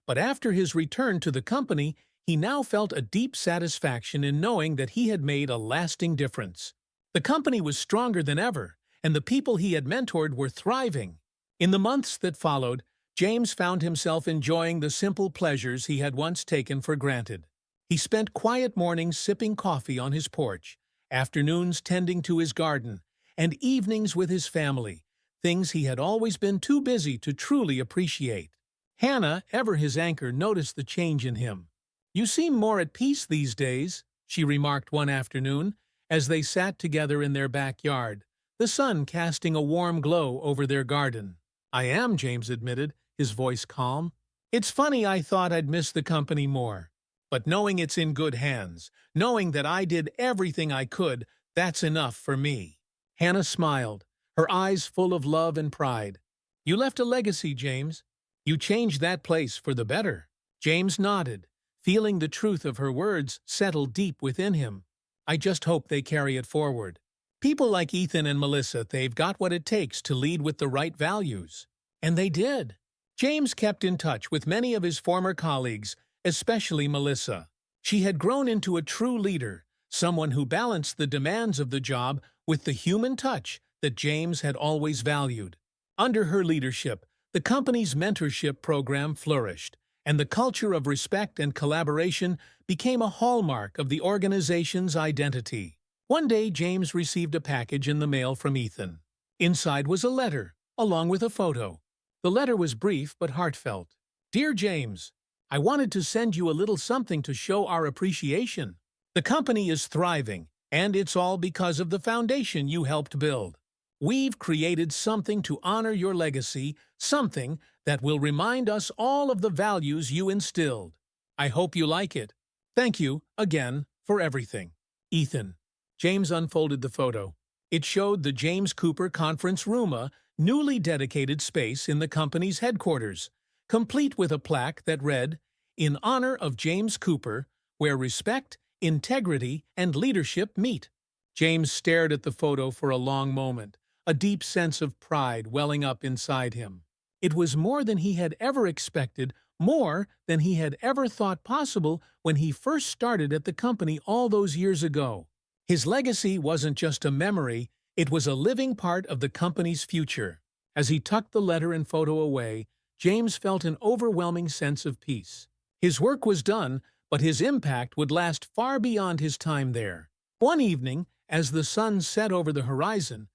But after his return to the company, he now felt a deep satisfaction in knowing that he had made a lasting difference. The company was stronger than ever, and the people he had mentored were thriving. In the months that followed, James found himself enjoying the simple pleasures he had once taken for granted. He spent quiet mornings sipping coffee on his porch, afternoons tending to his garden, and evenings with his family, things he had always been too busy to truly appreciate. Hannah, ever his anchor, noticed the change in him. "You seem more at peace these days," she remarked one afternoon, as they sat together in their backyard, the sun casting a warm glow over their garden. "I am," James admitted, his voice calm. "It's funny, I thought I'd miss the company more. But knowing it's in good hands, knowing that I did everything I could, that's enough for me." Hannah smiled, her eyes full of love and pride. "You left a legacy, James. You changed that place for the better." James nodded, feeling the truth of her words settle deep within him. "I just hope they carry it forward. People like Ethan and Melissa, they've got what it takes to lead with the right values." And they did. James kept in touch with many of his former colleagues, especially Melissa. She had grown into a true leader, someone who balanced the demands of the job with the human touch that James had always valued. Under her leadership, the company's mentorship program flourished, and the culture of respect and collaboration became a hallmark of the organization's identity. One day, James received a package in the mail from Ethan. Inside was a letter, along with a photo. The letter was brief but heartfelt. "Dear James, I wanted to send you a little something to show our appreciation. The company is thriving, and it's all because of the foundation you helped build. We've created something to honor your legacy, something that will remind us all of the values you instilled. I hope you like it. Thank you, again, for everything. Ethan." James unfolded the photo. It showed the James Cooper Conference Room, a newly dedicated space in the company's headquarters, complete with a plaque that read, "In honor of James Cooper, where respect, integrity, and leadership meet." James stared at the photo for a long moment, a deep sense of pride welling up inside him. It was more than he had ever expected, more than he had ever thought possible when he first started at the company all those years ago. His legacy wasn't just a memory, it was a living part of the company's future. As he tucked the letter and photo away, James felt an overwhelming sense of peace. His work was done, but his impact would last far beyond his time there. One evening, as the sun set over the horizon,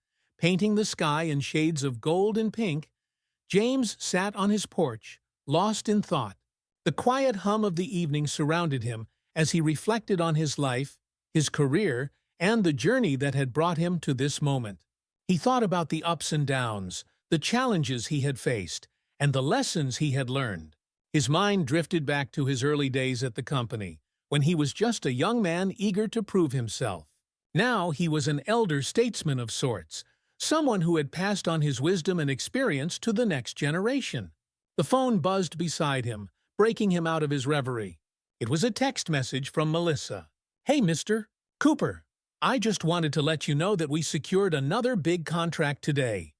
painting the sky in shades of gold and pink, James sat on his porch, lost in thought. The quiet hum of the evening surrounded him as he reflected on his life, his career, and the journey that had brought him to this moment. He thought about the ups and downs, the challenges he had faced, and the lessons he had learned. His mind drifted back to his early days at the company, when he was just a young man eager to prove himself. Now he was an elder statesman of sorts, someone who had passed on his wisdom and experience to the next generation. The phone buzzed beside him, breaking him out of his reverie. It was a text message from Melissa. "Hey, Mr. Cooper, I just wanted to let you know that we secured another big contract today.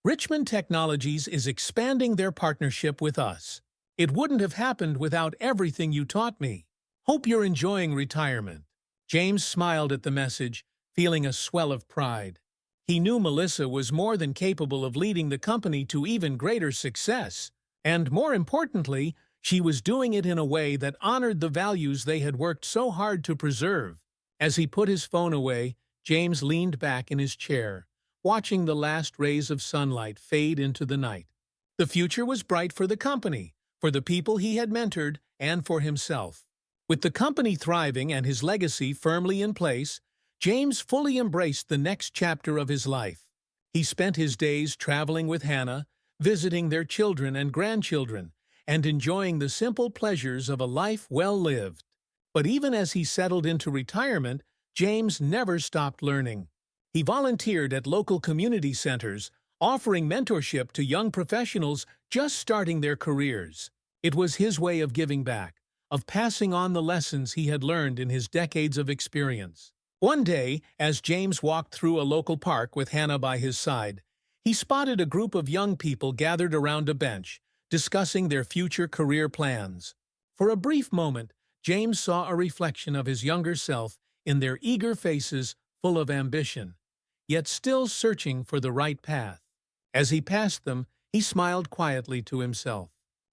Richmond Technologies is expanding their partnership with us. It wouldn't have happened without everything you taught me. Hope you're enjoying retirement." James smiled at the message, feeling a swell of pride. He knew Melissa was more than capable of leading the company to even greater success, and more importantly, she was doing it in a way that honored the values they had worked so hard to preserve. As he put his phone away, James leaned back in his chair, watching the last rays of sunlight fade into the night. The future was bright for the company, for the people he had mentored, and for himself. With the company thriving and his legacy firmly in place, James fully embraced the next chapter of his life. He spent his days traveling with Hannah, visiting their children and grandchildren, and enjoying the simple pleasures of a life well lived. But even as he settled into retirement, James never stopped learning. He volunteered at local community centers, offering mentorship to young professionals just starting their careers. It was his way of giving back, of passing on the lessons he had learned in his decades of experience. One day, as James walked through a local park with Hannah by his side, he spotted a group of young people gathered around a bench, discussing their future career plans. For a brief moment, James saw a reflection of his younger self in their eager faces full of ambition, yet still searching for the right path. As he passed them, he smiled quietly to himself.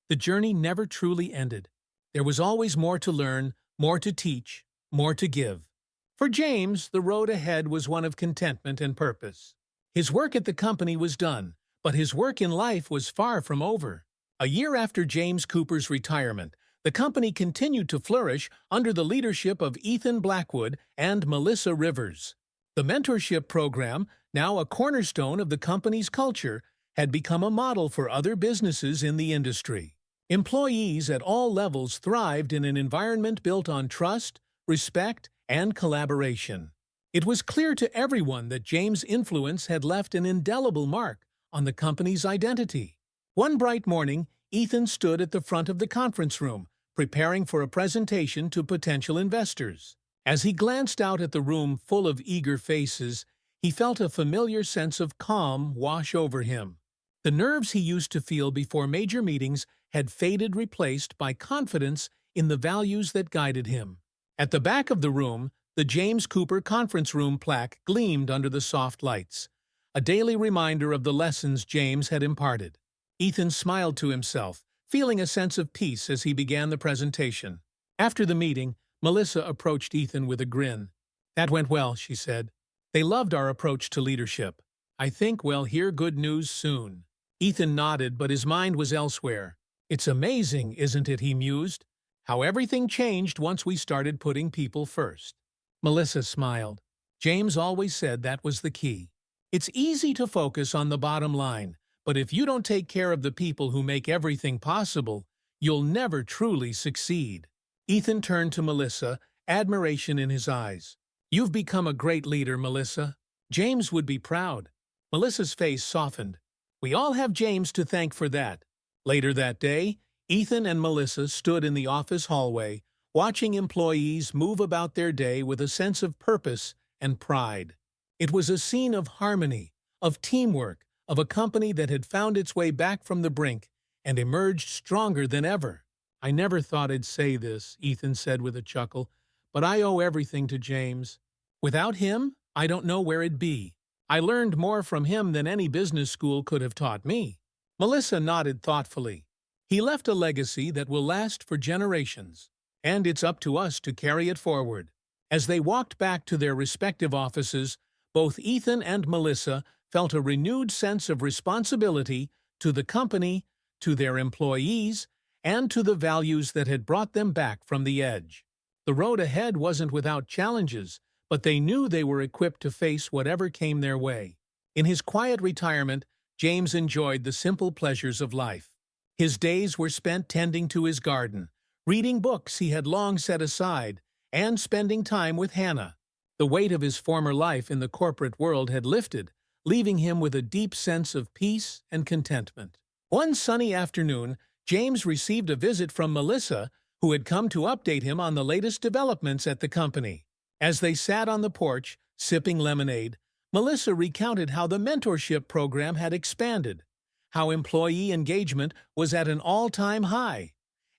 The journey never truly ended. There was always more to learn, more to teach, more to give. For James, the road ahead was one of contentment and purpose. His work at the company was done, but his work in life was far from over. A year after James Cooper's retirement, the company continued to flourish under the leadership of Ethan Blackwood and Melissa Rivers. The mentorship program, now a cornerstone of the company's culture, had become a model for other businesses in the industry. Employees at all levels thrived in an environment built on trust, respect, and collaboration. It was clear to everyone that James' influence had left an indelible mark on the company's identity. One bright morning, Ethan stood at the front of the conference room, preparing for a presentation to potential investors. As he glanced out at the room full of eager faces, he felt a familiar sense of calm wash over him. The nerves he used to feel before major meetings had faded, replaced by confidence in the values that guided him. At the back of the room, the James Cooper Conference Room plaque gleamed under the soft lights, a daily reminder of the lessons James had imparted. Ethan smiled to himself, feeling a sense of peace as he began the presentation. After the meeting, Melissa approached Ethan with a grin. "That went well," she said. "They loved our approach to leadership. I think we'll hear good news soon." Ethan nodded, but his mind was elsewhere. "It's amazing, isn't it," he mused, "how everything changed once we started putting people first." Melissa smiled. James always said that was the key. It's easy to focus on the bottom line, but if you don't take care of the people who make everything possible, you'll never truly succeed. Ethan turned to Melissa, admiration in his eyes. "You've become a great leader, Melissa. James would be proud." Melissa's face softened. "We all have James to thank for that." Later that day, Ethan and Melissa stood in the office hallway, watching employees move about their day with a sense of purpose and pride. It was a scene of harmony, of teamwork, of a company that had found its way back from the brink and emerged stronger than ever. "I never thought I'd say this," Ethan said with a chuckle, "but I owe everything to James. Without him, I don't know where it'd be. I learned more from him than any business school could have taught me." Melissa nodded thoughtfully. "He left a legacy that will last for generations, and it's up to us to carry it forward." As they walked back to their respective offices, both Ethan and Melissa felt a renewed sense of responsibility to the company, to their employees, and to the values that had brought them back from the edge. The road ahead wasn't without challenges, but they knew they were equipped to face whatever came their way. In his quiet retirement, James enjoyed the simple pleasures of life. His days were spent tending to his garden, reading books he had long set aside, and spending time with Hannah. The weight of his former life in the corporate world had lifted, leaving him with a deep sense of peace and contentment. One sunny afternoon, James received a visit from Melissa, who had come to update him on the latest developments at the company. As they sat on the porch, sipping lemonade, Melissa recounted how the mentorship program had expanded, how employee engagement was at an all-time high,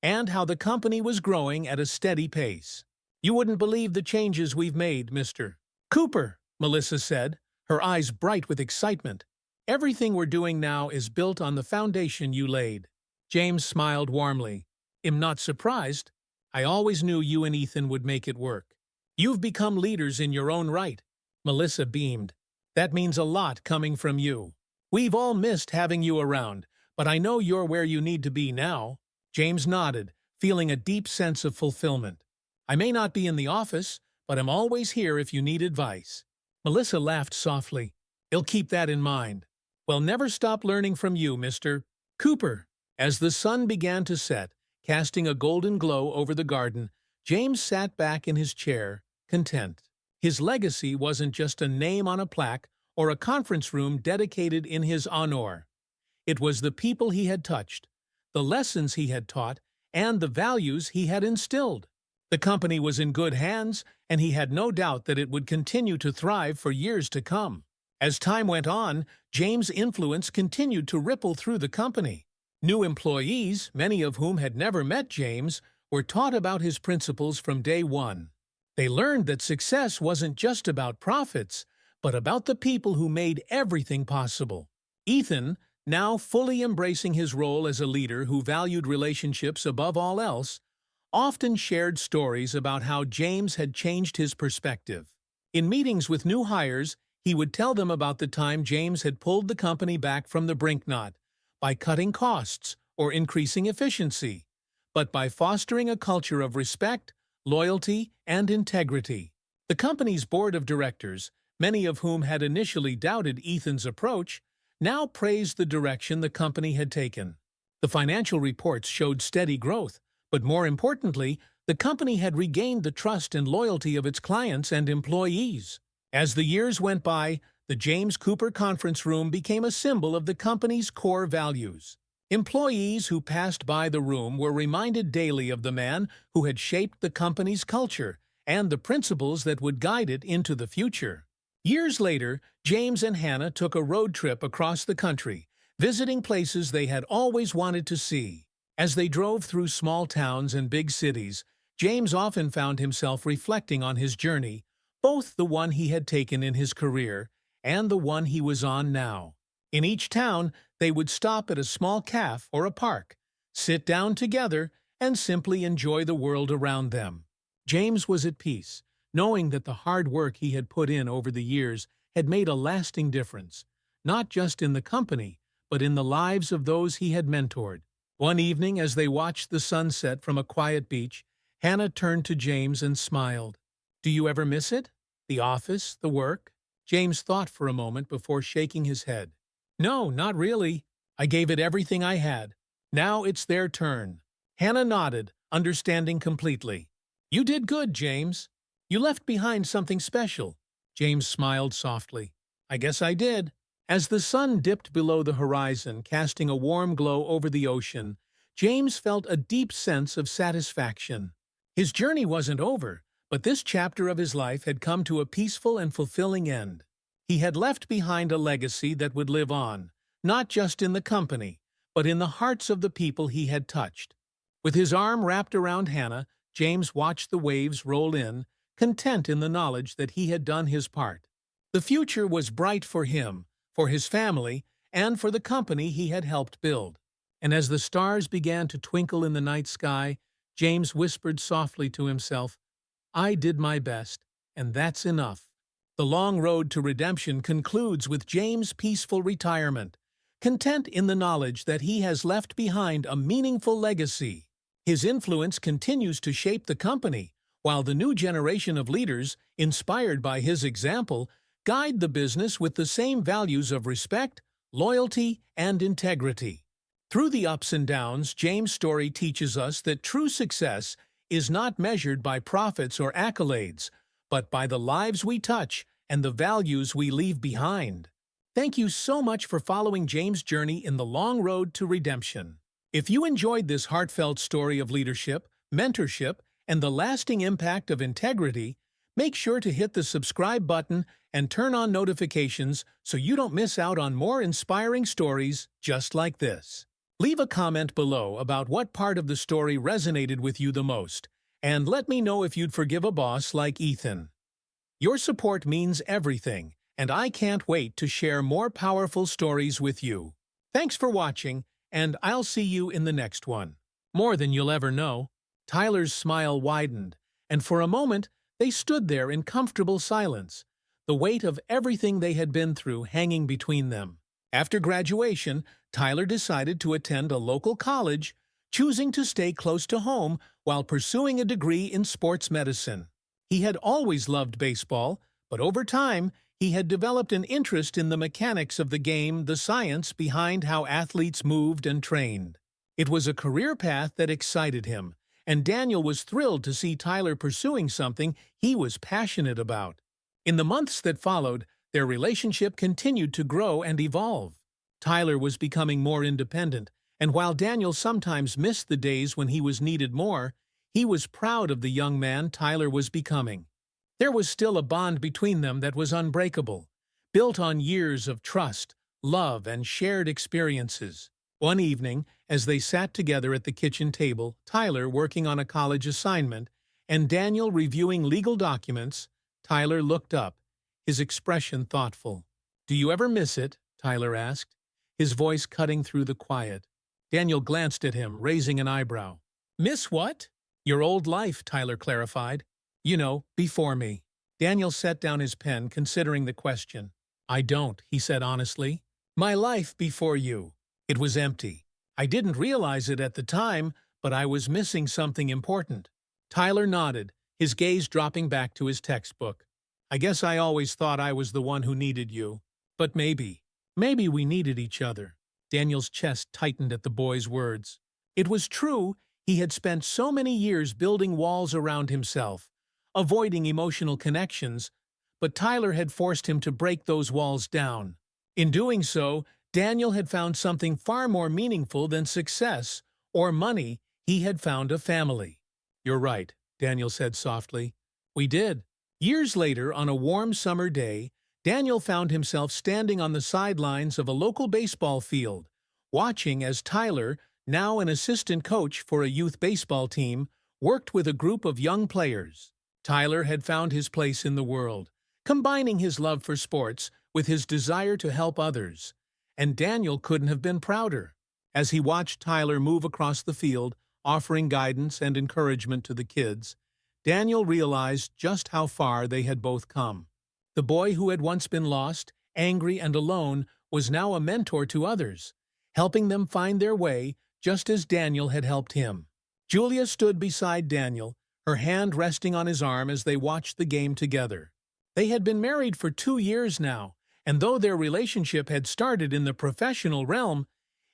and how the company was growing at a steady pace. "You wouldn't believe the changes we've made, Mr. Cooper," Melissa said, her eyes bright with excitement. "Everything we're doing now is built on the foundation you laid." James smiled warmly. "I'm not surprised. I always knew you and Ethan would make it work. You've become leaders in your own right." Melissa beamed. "That means a lot coming from you. We've all missed having you around, but I know you're where you need to be now." James nodded, feeling a deep sense of fulfillment. "I may not be in the office, but I'm always here if you need advice." Melissa laughed softly. "I'll keep that in mind. We'll never stop learning from you, Mr. Cooper." As the sun began to set, casting a golden glow over the garden, James sat back in his chair, content. His legacy wasn't just a name on a plaque or a conference room dedicated in his honor. It was the people he had touched, the lessons he had taught, and the values he had instilled. The company was in good hands, and he had no doubt that it would continue to thrive for years to come. As time went on, James' influence continued to ripple through the company. New employees, many of whom had never met James, were taught about his principles from day one. They learned that success wasn't just about profits, but about the people who made everything possible. Ethan, now fully embracing his role as a leader who valued relationships above all else, often shared stories about how James had changed his perspective. In meetings with new hires, he would tell them about the time James had pulled the company back from the brink not by cutting costs or increasing efficiency, but by fostering a culture of respect, loyalty, and integrity. The company's board of directors, many of whom had initially doubted Ethan's approach, now praised the direction the company had taken. The financial reports showed steady growth, but more importantly, the company had regained the trust and loyalty of its clients and employees. As the years went by, the James Cooper Conference Room became a symbol of the company's core values. Employees who passed by the room were reminded daily of the man who had shaped the company's culture and the principles that would guide it into the future. Years later, James and Hannah took a road trip across the country, visiting places they had always wanted to see. As they drove through small towns and big cities, James often found himself reflecting on his journey, both the one he had taken in his career and the one he was on now. In each town, they would stop at a small cafe or a park, sit down together, and simply enjoy the world around them. James was at peace, knowing that the hard work he had put in over the years had made a lasting difference, not just in the company, but in the lives of those he had mentored. One evening, as they watched the sunset from a quiet beach, Hannah turned to James and smiled. "Do you ever miss it? The office, the work?" James thought for a moment before shaking his head. "No, not really. I gave it everything I had. Now it's their turn." Hannah nodded, understanding completely. "You did good, James. You left behind something special." James smiled softly. "I guess I did." As the sun dipped below the horizon, casting a warm glow over the ocean, James felt a deep sense of satisfaction. His journey wasn't over, but this chapter of his life had come to a peaceful and fulfilling end. He had left behind a legacy that would live on, not just in the company, but in the hearts of the people he had touched. With his arm wrapped around Hannah, James watched the waves roll in, content in the knowledge that he had done his part. The future was bright for him, for his family, and for the company he had helped build. And as the stars began to twinkle in the night sky, James whispered softly to himself, "I did my best, and that's enough." The long road to redemption concludes with James' peaceful retirement, content in the knowledge that he has left behind a meaningful legacy. His influence continues to shape the company, while the new generation of leaders, inspired by his example, guide the business with the same values of respect, loyalty, and integrity. Through the ups and downs, James' story teaches us that true success is not measured by profits or accolades, but by the lives we touch and the values we leave behind. Thank you so much for following James' journey in the long road to redemption. If you enjoyed this heartfelt story of leadership, mentorship, and the lasting impact of integrity, make sure to hit the subscribe button and turn on notifications so you don't miss out on more inspiring stories just like this. Leave a comment below about what part of the story resonated with you the most, and let me know if you'd forgive a boss like Ethan. Your support means everything, and I can't wait to share more powerful stories with you. Thanks for watching, and I'll see you in the next one. More than you'll ever know. Tyler's smile widened, and for a moment they stood there in comfortable silence, the weight of everything they had been through hanging between them. After graduation, Tyler decided to attend a local college, choosing to stay close to home while pursuing a degree in sports medicine. He had always loved baseball, but over time, he had developed an interest in the mechanics of the game, the science behind how athletes moved and trained. It was a career path that excited him, and Daniel was thrilled to see Tyler pursuing something he was passionate about. In the months that followed, their relationship continued to grow and evolve. Tyler was becoming more independent, and while Daniel sometimes missed the days when he was needed more, he was proud of the young man Tyler was becoming. There was still a bond between them that was unbreakable, built on years of trust, love, and shared experiences. One evening, as they sat together at the kitchen table, Tyler working on a college assignment and Daniel reviewing legal documents, Tyler looked up, his expression thoughtful. "Do you ever miss it?" Tyler asked, his voice cutting through the quiet. Daniel glanced at him, raising an eyebrow. "Miss what?" "Your old life," Tyler clarified. "You know, before me." Daniel set down his pen, considering the question. "I don't," he said honestly. "My life before you. It was empty. I didn't realize it at the time, but I was missing something important." Tyler nodded, his gaze dropping back to his textbook. "I guess I always thought I was the one who needed you. But maybe we needed each other." Daniel's chest tightened at the boy's words. It was true, he had spent so many years building walls around himself, avoiding emotional connections, but Tyler had forced him to break those walls down. In doing so, Daniel had found something far more meaningful than success or money. He had found a family. "You're right," Daniel said softly. "We did." Years later, on a warm summer day, Daniel found himself standing on the sidelines of a local baseball field, watching as Tyler, now an assistant coach for a youth baseball team, worked with a group of young players. Tyler had found his place in the world, combining his love for sports with his desire to help others. And Daniel couldn't have been prouder. As he watched Tyler move across the field, offering guidance and encouragement to the kids, Daniel realized just how far they had both come. The boy who had once been lost, angry, and alone was now a mentor to others, helping them find their way just as Daniel had helped him. Julia stood beside Daniel, her hand resting on his arm as they watched the game together. They had been married for 2 years now, and though their relationship had started in the professional realm,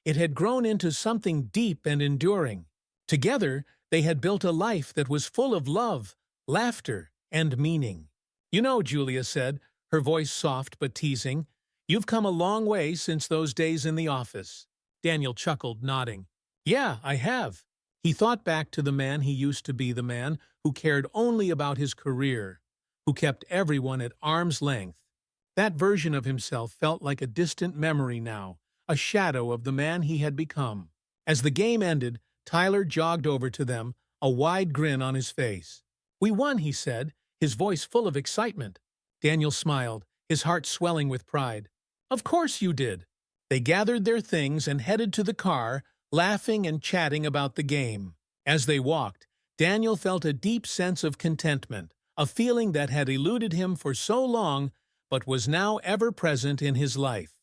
it had grown into something deep and enduring. Together, they had built a life that was full of love, laughter, and meaning. "You know," Julia said, her voice soft but teasing, "you've come a long way since those days in the office." Daniel chuckled, nodding. "Yeah, I have." He thought back to the man he used to be, the man who cared only about his career, who kept everyone at arm's length. That version of himself felt like a distant memory now, a shadow of the man he had become. As the game ended, Tyler jogged over to them, a wide grin on his face. "We won," he said, his voice full of excitement. Daniel smiled, his heart swelling with pride. "Of course you did." They gathered their things and headed to the car, laughing and chatting about the game. As they walked, Daniel felt a deep sense of contentment, a feeling that had eluded him for so long but was now ever present in his life.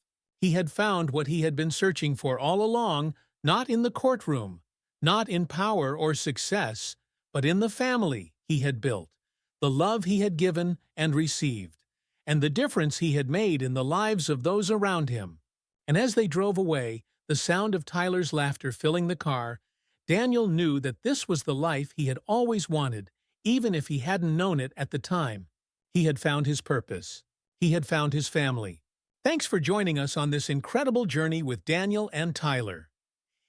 He had found what he had been searching for all along, not in the courtroom, not in power or success, but in the family he had built, the love he had given and received, and the difference he had made in the lives of those around him. And as they drove away, the sound of Tyler's laughter filling the car, Daniel knew that this was the life he had always wanted, even if he hadn't known it at the time. He had found his purpose. He had found his family. Thanks for joining us on this incredible journey with Daniel and Tyler.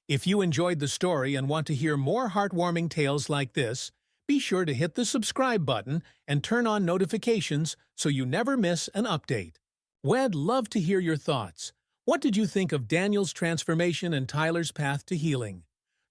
If you enjoyed the story and want to hear more heartwarming tales like this, be sure to hit the subscribe button and turn on notifications so you never miss an update. We'd love to hear your thoughts. What did you think of Daniel's transformation and Tyler's path to healing?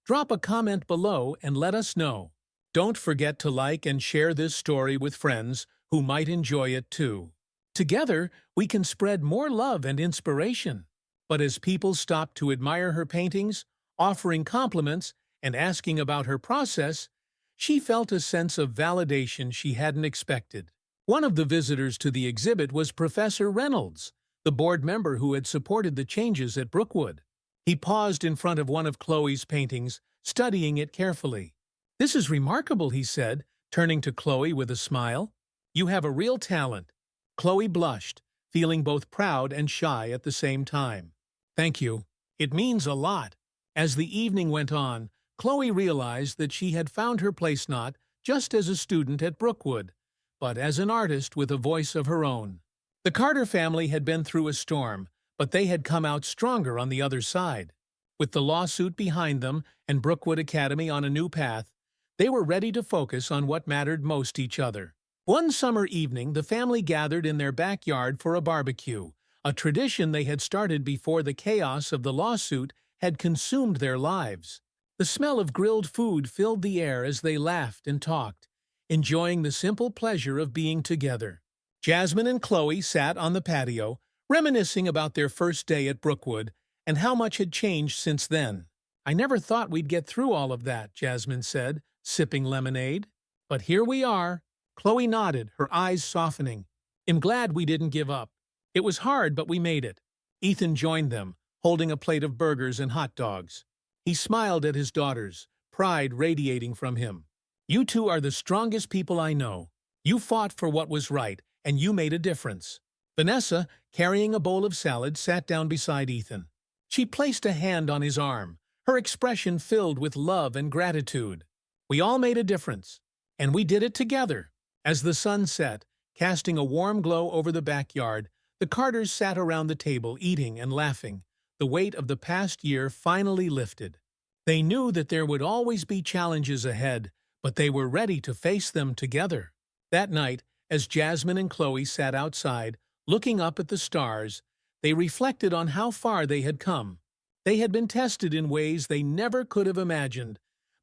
Drop a comment below and let us know. Don't forget to like and share this story with friends who might enjoy it too. Together, we can spread more love and inspiration. But as people stopped to admire her paintings, offering compliments, and asking about her process, she felt a sense of validation she hadn't expected. One of the visitors to the exhibit was Professor Reynolds, the board member who had supported the changes at Brookwood. He paused in front of one of Chloe's paintings, studying it carefully. "This is remarkable," he said, turning to Chloe with a smile. "You have a real talent." Chloe blushed, feeling both proud and shy at the same time. "Thank you. It means a lot." As the evening went on, Chloe realized that she had found her place not just as a student at Brookwood, but as an artist with a voice of her own. The Carter family had been through a storm, but they had come out stronger on the other side. With the lawsuit behind them and Brookwood Academy on a new path, they were ready to focus on what mattered most to each other. One summer evening, the family gathered in their backyard for a barbecue, a tradition they had started before the chaos of the lawsuit had consumed their lives. The smell of grilled food filled the air as they laughed and talked, enjoying the simple pleasure of being together. Jasmine and Chloe sat on the patio, reminiscing about their first day at Brookwood and how much had changed since then. "I never thought we'd get through all of that," Jasmine said, sipping lemonade. "But here we are." Chloe nodded, her eyes softening. "I'm glad we didn't give up. It was hard, but we made it." Ethan joined them, holding a plate of burgers and hot dogs. He smiled at his daughters, pride radiating from him. "You two are the strongest people I know. You fought for what was right, and you made a difference." Vanessa, carrying a bowl of salad, sat down beside Ethan. She placed a hand on his arm, her expression filled with love and gratitude. "We all made a difference, and we did it together." As the sun set, casting a warm glow over the backyard, the Carters sat around the table eating and laughing. The weight of the past year finally lifted. They knew that there would always be challenges ahead, but they were ready to face them together. That night, as Jasmine and Chloe sat outside, looking up at the stars, they reflected on how far they had come. They had been tested in ways they never could have imagined,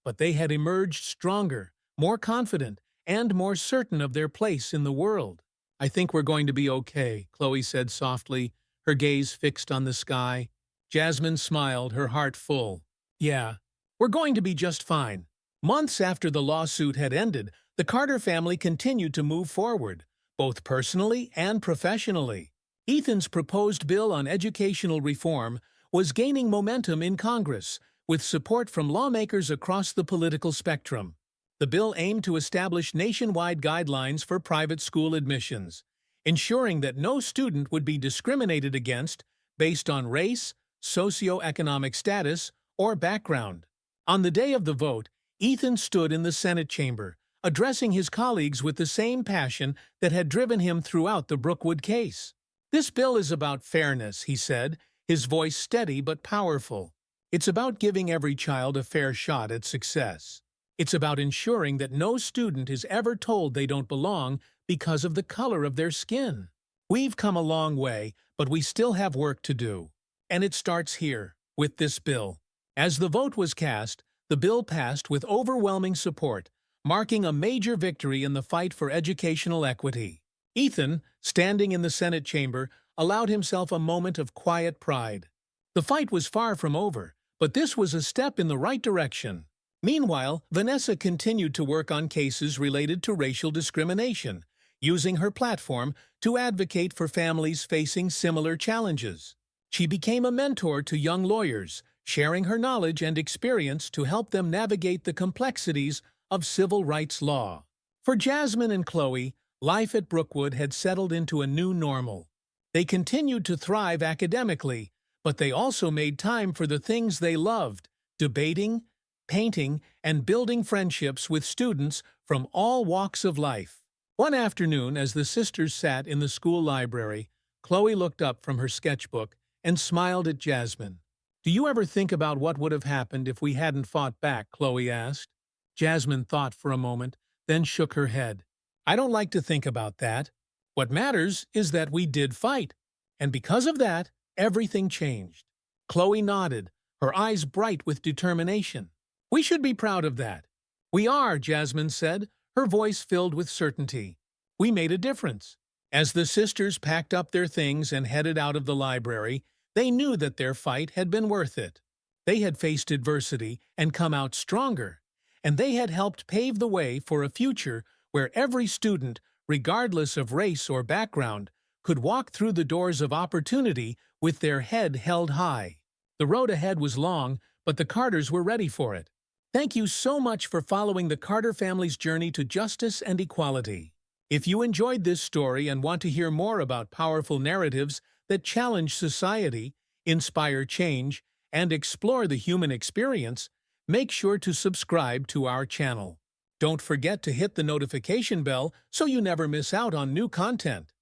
but they had emerged stronger, more confident, and more certain of their place in the world. "I think we're going to be okay," Chloe said softly, her gaze fixed on the sky. Jasmine smiled, her heart full. "Yeah, we're going to be just fine." Months after the lawsuit had ended, the Carter family continued to move forward, both personally and professionally. Ethan's proposed bill on educational reform was gaining momentum in Congress, with support from lawmakers across the political spectrum. The bill aimed to establish nationwide guidelines for private school admissions, ensuring that no student would be discriminated against based on race, socioeconomic status, or background. On the day of the vote, Ethan stood in the Senate chamber, addressing his colleagues with the same passion that had driven him throughout the Brookwood case. "This bill is about fairness," he said, his voice steady but powerful. "It's about giving every child a fair shot at success. It's about ensuring that no student is ever told they don't belong because of the color of their skin. We've come a long way, but we still have work to do. And it starts here, with this bill." As the vote was cast, the bill passed with overwhelming support, marking a major victory in the fight for educational equity. Ethan, standing in the Senate chamber, allowed himself a moment of quiet pride. The fight was far from over, but this was a step in the right direction. Meanwhile, Vanessa continued to work on cases related to racial discrimination, using her platform to advocate for families facing similar challenges. She became a mentor to young lawyers, sharing her knowledge and experience to help them navigate the complexities of civil rights law. For Jasmine and Chloe, life at Brookwood had settled into a new normal. They continued to thrive academically, but they also made time for the things they loved: debating, painting, and building friendships with students from all walks of life. One afternoon, as the sisters sat in the school library, Chloe looked up from her sketchbook and smiled at Jasmine. "Do you ever think about what would have happened if we hadn't fought back?" Chloe asked. Jasmine thought for a moment, then shook her head. "I don't like to think about that. What matters is that we did fight. And because of that, everything changed." Chloe nodded, her eyes bright with determination. "We should be proud of that." "We are," Jasmine said, her voice filled with certainty. "We made a difference." As the sisters packed up their things and headed out of the library, they knew that their fight had been worth it. They had faced adversity and come out stronger, and they had helped pave the way for a future where every student, regardless of race or background, could walk through the doors of opportunity with their head held high. The road ahead was long, but the Carters were ready for it. Thank you so much for following the Carter family's journey to justice and equality. If you enjoyed this story and want to hear more about powerful narratives that challenge society, inspire change, and explore the human experience, make sure to subscribe to our channel. Don't forget to hit the notification bell so you never miss out on new content.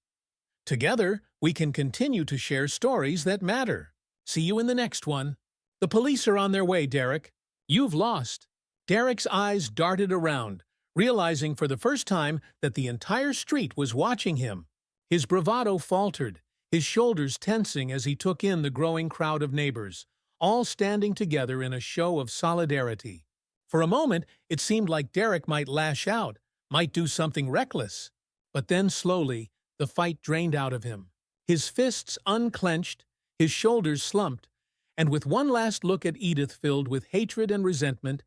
Together, we can continue to share stories that matter. See you in the next one. The police are on their way, Derek. You've lost. Derek's eyes darted around, realizing for the first time that the entire street was watching him. His bravado faltered, his shoulders tensing as he took in the growing crowd of neighbors, all standing together in a show of solidarity. For a moment, it seemed like Derek might lash out, might do something reckless. But then slowly, the fight drained out of him. His fists unclenched, his shoulders slumped, and with one last look at Edith filled with hatred and resentment,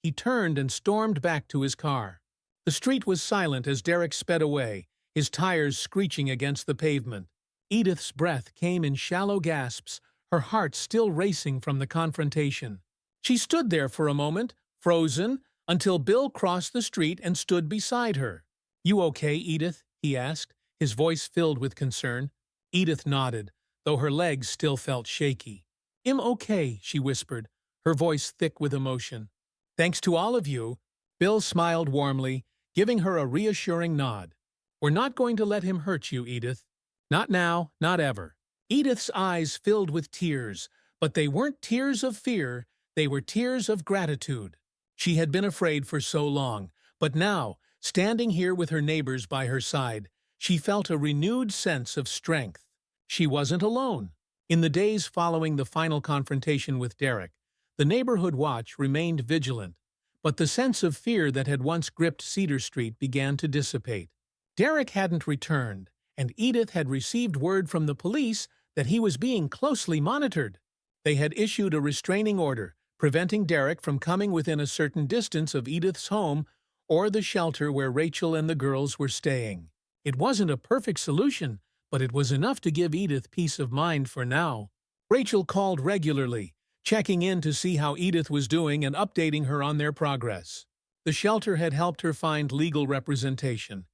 he turned and stormed back to his car. The street was silent as Derek sped away, his tires screeching against the pavement. Edith's breath came in shallow gasps, her heart still racing from the confrontation. She stood there for a moment, frozen, until Bill crossed the street and stood beside her. "You okay, Edith?" he asked, his voice filled with concern. Edith nodded, though her legs still felt shaky. "I'm okay," she whispered, her voice thick with emotion. "Thanks to all of you." Bill smiled warmly, giving her a reassuring nod. "We're not going to let him hurt you, Edith. Not now, not ever." Edith's eyes filled with tears, but they weren't tears of fear, they were tears of gratitude. She had been afraid for so long, but now, standing here with her neighbors by her side, she felt a renewed sense of strength. She wasn't alone. In the days following the final confrontation with Derek, the neighborhood watch remained vigilant, but the sense of fear that had once gripped Cedar Street began to dissipate. Derek hadn't returned, and Edith had received word from the police that he was being closely monitored. They had issued a restraining order, preventing Derek from coming within a certain distance of Edith's home or the shelter where Rachel and the girls were staying. It wasn't a perfect solution, but it was enough to give Edith peace of mind for now. Rachel called regularly, checking in to see how Edith was doing and updating her on their progress. The shelter had helped her find legal representation,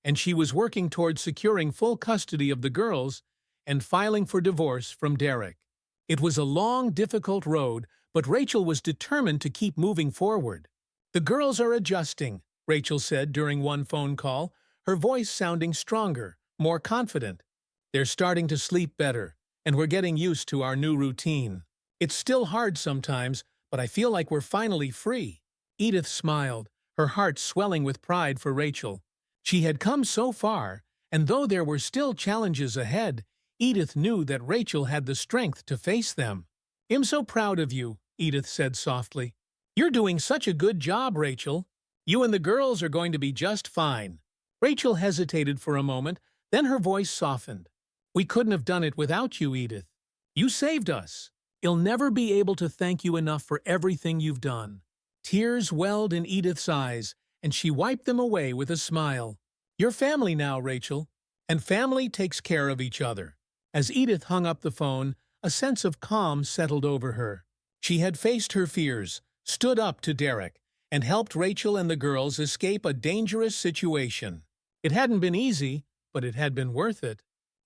and she was working towards securing full custody of the girls and filing for divorce from Derek. It was a long, difficult road, but Rachel was determined to keep moving forward. "The girls are adjusting," Rachel said during one phone call, her voice sounding stronger, more confident. "They're starting to sleep better, and we're getting used to our new routine. It's still hard sometimes, but I feel like we're finally free." Edith smiled, her heart swelling with pride for Rachel. She had come so far, and though there were still challenges ahead, Edith knew that Rachel had the strength to face them. "I'm so proud of you," Edith said softly. "You're doing such a good job, Rachel. You and the girls are going to be just fine." Rachel hesitated for a moment, then her voice softened. "We couldn't have done it without you, Edith. You saved us. I'll never be able to thank you enough for everything you've done." Tears welled in Edith's eyes, and she wiped them away with a smile. "You're family now, Rachel, and family takes care of each other." As Edith hung up the phone, a sense of calm settled over her. She had faced her fears, stood up to Derek, and helped Rachel and the girls escape a dangerous situation. It hadn't been easy, but it had been worth it.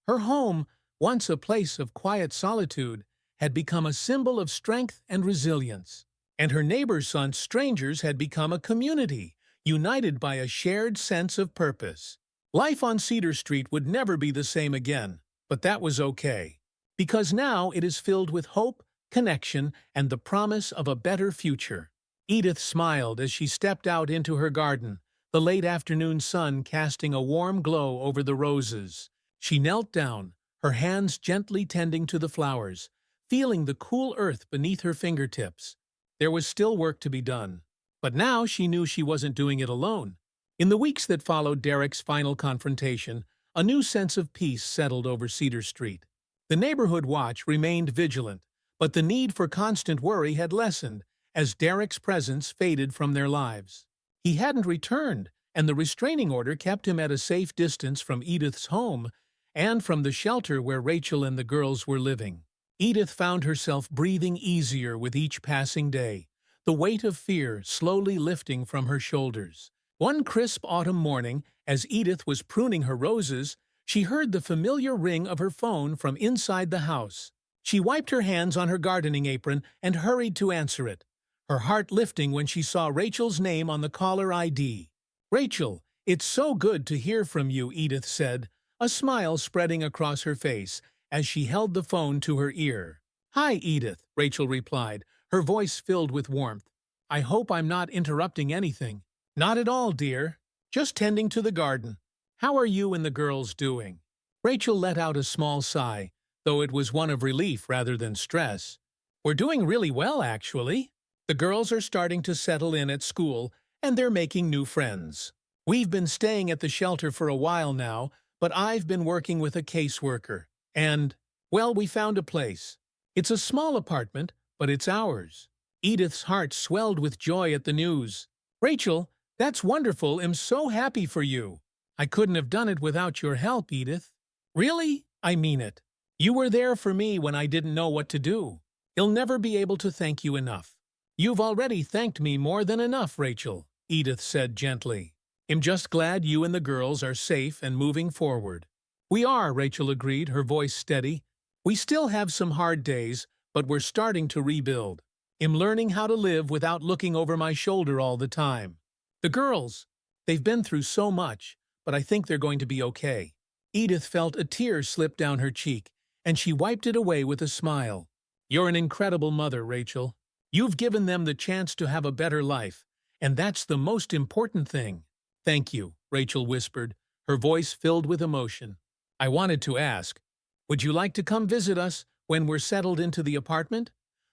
Her home, once a place of quiet solitude, had become a symbol of strength and resilience. And her neighbors, once strangers, had become a community, united by a shared sense of purpose. Life on Cedar Street would never be the same again, but that was okay. Because now it is filled with hope, connection, and the promise of a better future. Edith smiled as she stepped out into her garden, the late afternoon sun casting a warm glow over the roses. She knelt down, her hands gently tending to the flowers, feeling the cool earth beneath her fingertips. There was still work to be done, but now she knew she wasn't doing it alone. In the weeks that followed Derek's final confrontation, a new sense of peace settled over Cedar Street. The neighborhood watch remained vigilant, but the need for constant worry had lessened as Derek's presence faded from their lives. He hadn't returned, and the restraining order kept him at a safe distance from Edith's home and from the shelter where Rachel and the girls were living. Edith found herself breathing easier with each passing day, the weight of fear slowly lifting from her shoulders. One crisp autumn morning, as Edith was pruning her roses, she heard the familiar ring of her phone from inside the house. She wiped her hands on her gardening apron and hurried to answer it, her heart lifting when she saw Rachel's name on the caller ID. "Rachel, it's so good to hear from you," Edith said, a smile spreading across her face as she held the phone to her ear. "Hi, Edith," Rachel replied, her voice filled with warmth. "I hope I'm not interrupting anything." "Not at all, dear. Just tending to the garden. How are you and the girls doing?" Rachel let out a small sigh, though it was one of relief rather than stress. "We're doing really well, actually. The girls are starting to settle in at school, and they're making new friends. We've been staying at the shelter for a while now, but I've been working with a caseworker. And, well, we found a place. It's a small apartment, but it's ours." Edith's heart swelled with joy at the news. "Rachel, that's wonderful. I'm so happy for you. I couldn't have done it without your help, Edith. Really, I mean it. You were there for me when I didn't know what to do. I'll never be able to thank you enough." "You've already thanked me more than enough, Rachel," Edith said gently. "I'm just glad you and the girls are safe and moving forward." "We are," Rachel agreed, her voice steady. "We still have some hard days, but we're starting to rebuild. I'm learning how to live without looking over my shoulder all the time. The girls, they've been through so much, but I think they're going to be okay." Edith felt a tear slip down her cheek, and she wiped it away with a smile. "You're an incredible mother, Rachel. You've given them the chance to have a better life, and that's the most important thing." "Thank you," Rachel whispered, her voice filled with emotion. "I wanted to ask, would you like to come visit us when we're settled into the apartment?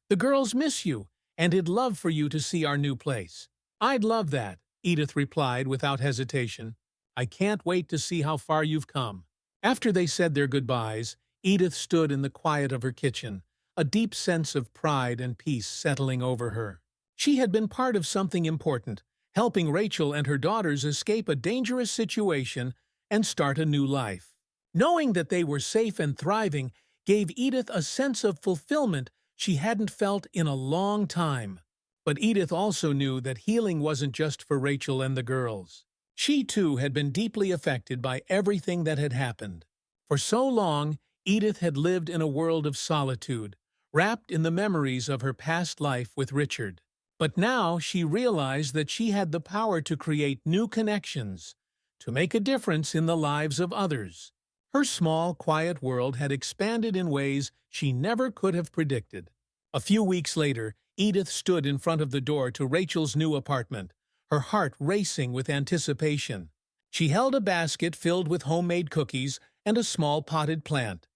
The girls miss you, and I'd love for you to see our new place." "I'd love that," Edith replied without hesitation. "I can't wait to see how far you've come." After they said their goodbyes, Edith stood in the quiet of her kitchen, a deep sense of pride and peace settling over her. She had been part of something important, helping Rachel and her daughters escape a dangerous situation and start a new life. Knowing that they were safe and thriving gave Edith a sense of fulfillment she hadn't felt in a long time. But Edith also knew that healing wasn't just for Rachel and the girls. She, too, had been deeply affected by everything that had happened. For so long, Edith had lived in a world of solitude, wrapped in the memories of her past life with Richard. But now she realized that she had the power to create new connections, to make a difference in the lives of others. Her small, quiet world had expanded in ways she never could have predicted. A few weeks later, Edith stood in front of the door to Rachel's new apartment, her heart racing with anticipation. She held a basket filled with homemade cookies and a small potted plant,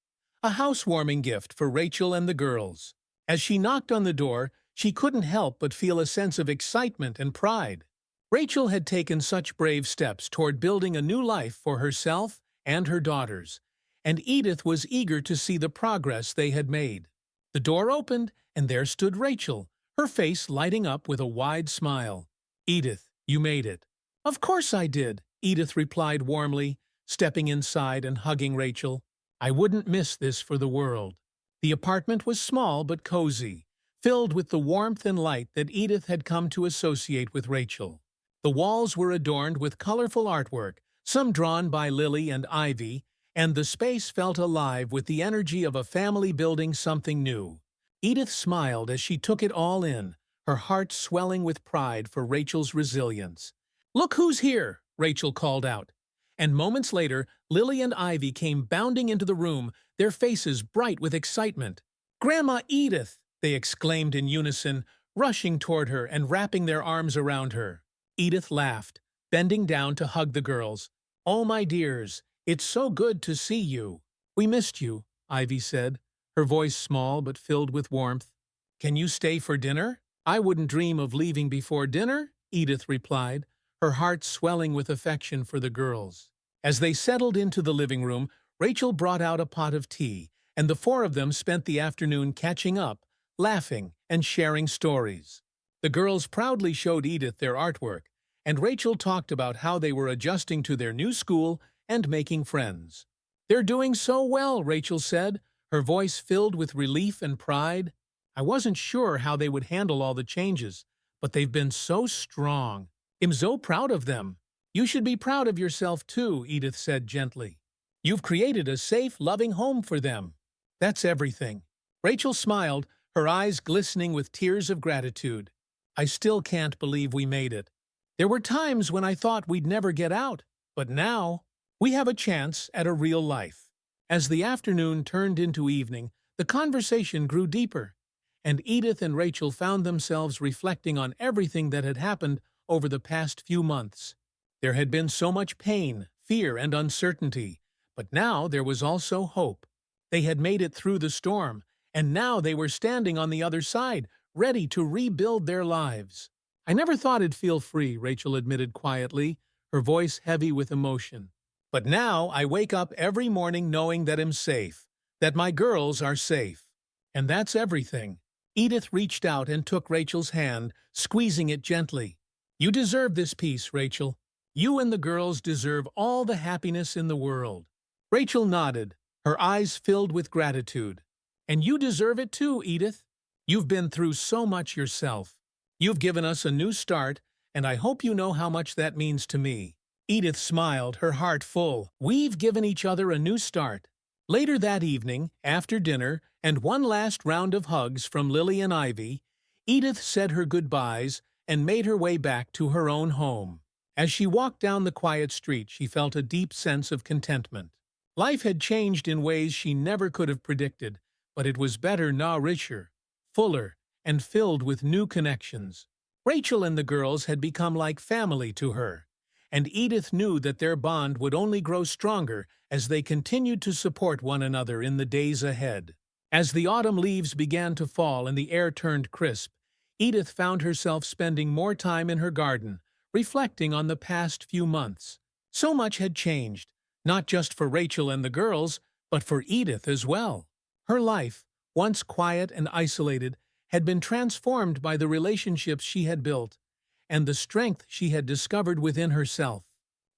a housewarming gift for Rachel and the girls. As she knocked on the door, she couldn't help but feel a sense of excitement and pride. Rachel had taken such brave steps toward building a new life for herself and her daughters, and Edith was eager to see the progress they had made. The door opened, and there stood Rachel, her face lighting up with a wide smile. "Edith, you made it." "Of course I did," Edith replied warmly, stepping inside and hugging Rachel. "I wouldn't miss this for the world." The apartment was small but cozy, filled with the warmth and light that Edith had come to associate with Rachel. The walls were adorned with colorful artwork, some drawn by Lily and Ivy, and the space felt alive with the energy of a family building something new. Edith smiled as she took it all in, her heart swelling with pride for Rachel's resilience. "Look who's here!" Rachel called out. And moments later, Lily and Ivy came bounding into the room, their faces bright with excitement. "Grandma Edith!" they exclaimed in unison, rushing toward her and wrapping their arms around her. Edith laughed, bending down to hug the girls. "Oh, my dears, it's so good to see you." "We missed you," Ivy said, her voice small but filled with warmth. "Can you stay for dinner?" "I wouldn't dream of leaving before dinner," Edith replied, her heart swelling with affection for the girls. As they settled into the living room, Rachel brought out a pot of tea, and the four of them spent the afternoon catching up, laughing, and sharing stories. The girls proudly showed Edith their artwork, and Rachel talked about how they were adjusting to their new school and making friends. "They're doing so well," Rachel said, her voice filled with relief and pride. "I wasn't sure how they would handle all the changes, but they've been so strong. I'm so proud of them." "You should be proud of yourself too," Edith said gently. "You've created a safe, loving home for them. That's everything." Rachel smiled, her eyes glistening with tears of gratitude. "I still can't believe we made it. There were times when I thought we'd never get out, but now we have a chance at a real life." As the afternoon turned into evening, the conversation grew deeper, and Edith and Rachel found themselves reflecting on everything that had happened over the past few months. There had been so much pain, fear, and uncertainty, but now there was also hope. They had made it through the storm, and now they were standing on the other side, ready to rebuild their lives. "I never thought I'd feel free," Rachel admitted quietly, her voice heavy with emotion. "But now I wake up every morning knowing that I'm safe, that my girls are safe. And that's everything." Edith reached out and took Rachel's hand, squeezing it gently. "You deserve this peace, Rachel. You and the girls deserve all the happiness in the world." Rachel nodded, her eyes filled with gratitude. "And you deserve it too, Edith. You've been through so much yourself. You've given us a new start, and I hope you know how much that means to me." Edith smiled, her heart full. "We've given each other a new start." Later that evening, after dinner, and one last round of hugs from Lily and Ivy, Edith said her goodbyes and made her way back to her own home. As she walked down the quiet street, she felt a deep sense of contentment. Life had changed in ways she never could have predicted, but it was better, now richer, fuller, and filled with new connections. Rachel and the girls had become like family to her, and Edith knew that their bond would only grow stronger as they continued to support one another in the days ahead. As the autumn leaves began to fall and the air turned crisp, Edith found herself spending more time in her garden, reflecting on the past few months. So much had changed, not just for Rachel and the girls, but for Edith as well. Her life, once quiet and isolated, had been transformed by the relationships she had built and the strength she had discovered within herself.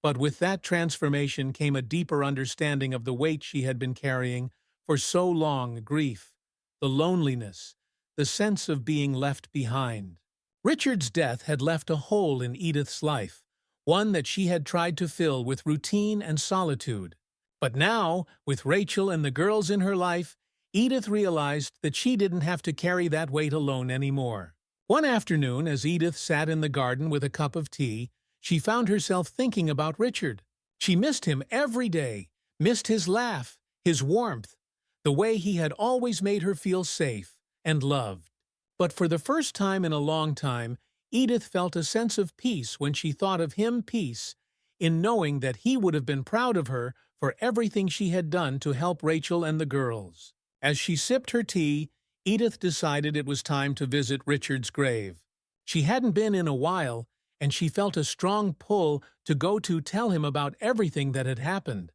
But with that transformation came a deeper understanding of the weight she had been carrying for so long: grief, the loneliness, the sense of being left behind. Richard's death had left a hole in Edith's life, one that she had tried to fill with routine and solitude. But now, with Rachel and the girls in her life, Edith realized that she didn't have to carry that weight alone anymore. One afternoon, as Edith sat in the garden with a cup of tea, she found herself thinking about Richard. She missed him every day, missed his laugh, his warmth, the way he had always made her feel safe and loved. But for the first time in a long time, Edith felt a sense of peace when she thought of him, peace in knowing that he would have been proud of her for everything she had done to help Rachel and the girls. As she sipped her tea, Edith decided it was time to visit Richard's grave. She hadn't been in a while, and she felt a strong pull to go to tell him about everything that had happened,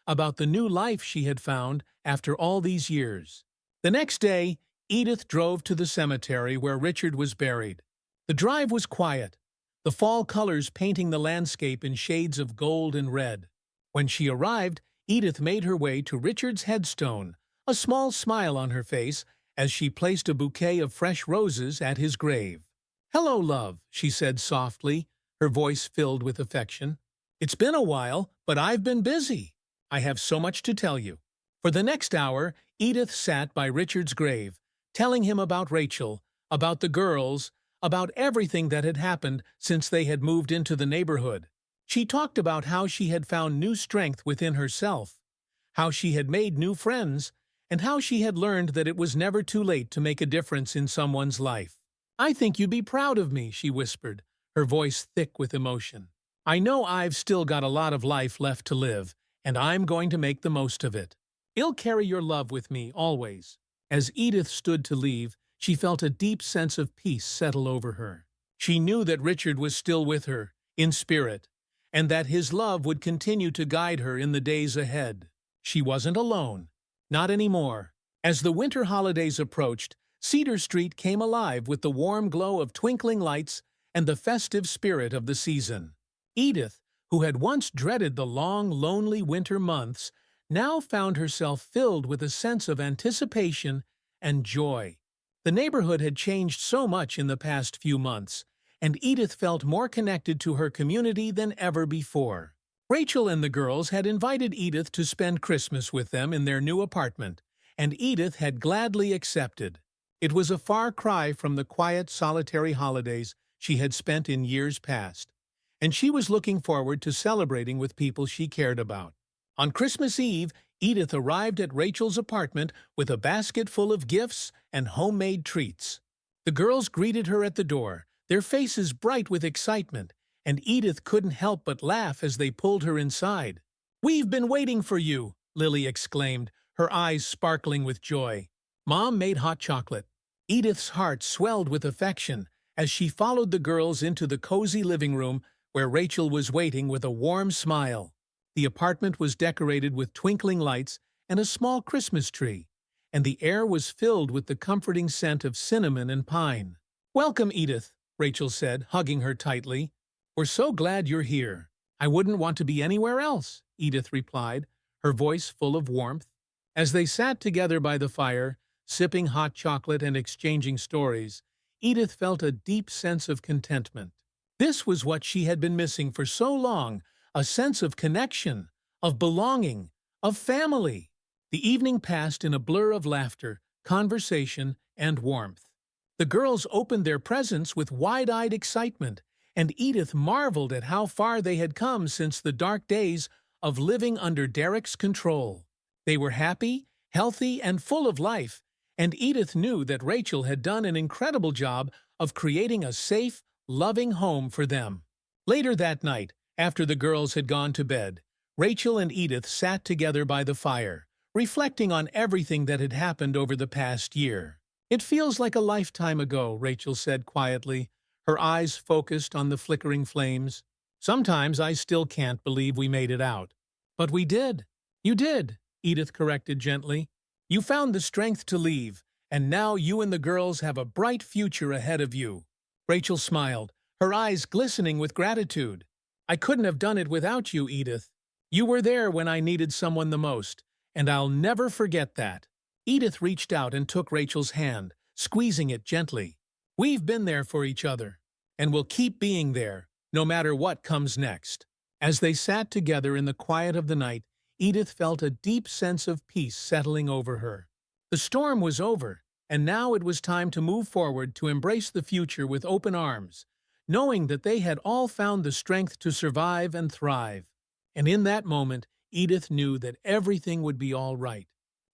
about the new life she had found after all these years. The next day, Edith drove to the cemetery where Richard was buried. The drive was quiet, the fall colors painting the landscape in shades of gold and red. When she arrived, Edith made her way to Richard's headstone, a small smile on her face as she placed a bouquet of fresh roses at his grave. "Hello, love," she said softly, her voice filled with affection. "It's been a while, but I've been busy. I have so much to tell you." For the next hour, Edith sat by Richard's grave, telling him about Rachel, about the girls, about everything that had happened since they had moved into the neighborhood. She talked about how she had found new strength within herself, how she had made new friends, and how she had learned that it was never too late to make a difference in someone's life. "I think you'd be proud of me," she whispered, her voice thick with emotion. "I know I've still got a lot of life left to live, and I'm going to make the most of it. I'll carry your love with me, always." As Edith stood to leave, she felt a deep sense of peace settle over her. She knew that Richard was still with her, in spirit, and that his love would continue to guide her in the days ahead. She wasn't alone. Not anymore. As the winter holidays approached, Cedar Street came alive with the warm glow of twinkling lights and the festive spirit of the season. Edith, who had once dreaded the long, lonely winter months, now found herself filled with a sense of anticipation and joy. The neighborhood had changed so much in the past few months, and Edith felt more connected to her community than ever before. Rachel and the girls had invited Edith to spend Christmas with them in their new apartment, and Edith had gladly accepted. It was a far cry from the quiet, solitary holidays she had spent in years past, and she was looking forward to celebrating with people she cared about. On Christmas Eve, Edith arrived at Rachel's apartment with a basket full of gifts and homemade treats. The girls greeted her at the door, their faces bright with excitement, and Edith couldn't help but laugh as they pulled her inside. "We've been waiting for you," Lily exclaimed, her eyes sparkling with joy. Mom made hot chocolate. Edith's heart swelled with affection as she followed the girls into the cozy living room where Rachel was waiting with a warm smile. The apartment was decorated with twinkling lights and a small Christmas tree, and the air was filled with the comforting scent of cinnamon and pine. "Welcome, Edith," Rachel said, hugging her tightly. "We're so glad you're here." "I wouldn't want to be anywhere else," Edith replied, her voice full of warmth. As they sat together by the fire, sipping hot chocolate and exchanging stories, Edith felt a deep sense of contentment. This was what she had been missing for so long, a sense of connection, of belonging, of family. The evening passed in a blur of laughter, conversation, and warmth. The girls opened their presents with wide-eyed excitement, and Edith marveled at how far they had come since the dark days of living under Derek's control. They were happy, healthy, and full of life, and Edith knew that Rachel had done an incredible job of creating a safe, loving home for them. Later that night, after the girls had gone to bed, Rachel and Edith sat together by the fire, reflecting on everything that had happened over the past year. "It feels like a lifetime ago," Rachel said quietly, her eyes focused on the flickering flames. "Sometimes I still can't believe we made it out." "But we did." "You did," Edith corrected gently. "You found the strength to leave, and now you and the girls have a bright future ahead of you." Rachel smiled, her eyes glistening with gratitude. "I couldn't have done it without you, Edith. You were there when I needed someone the most, and I'll never forget that." Edith reached out and took Rachel's hand, squeezing it gently. "We've been there for each other, and we'll keep being there, no matter what comes next." As they sat together in the quiet of the night, Edith felt a deep sense of peace settling over her. The storm was over, and now it was time to move forward to embrace the future with open arms, knowing that they had all found the strength to survive and thrive. And in that moment, Edith knew that everything would be all right.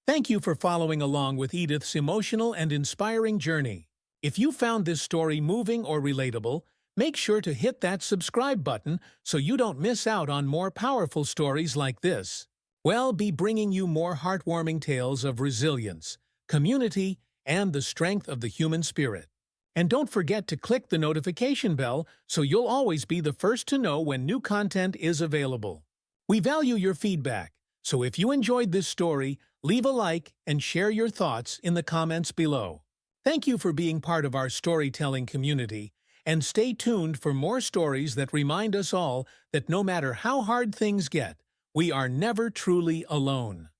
Thank you for following along with Edith's emotional and inspiring journey. If you found this story moving or relatable, make sure to hit that subscribe button so you don't miss out on more powerful stories like this. We'll be bringing you more heartwarming tales of resilience, community, and the strength of the human spirit. And don't forget to click the notification bell so you'll always be the first to know when new content is available. We value your feedback, so if you enjoyed this story, leave a like and share your thoughts in the comments below. Thank you for being part of our storytelling community, and stay tuned for more stories that remind us all that no matter how hard things get, we are never truly alone.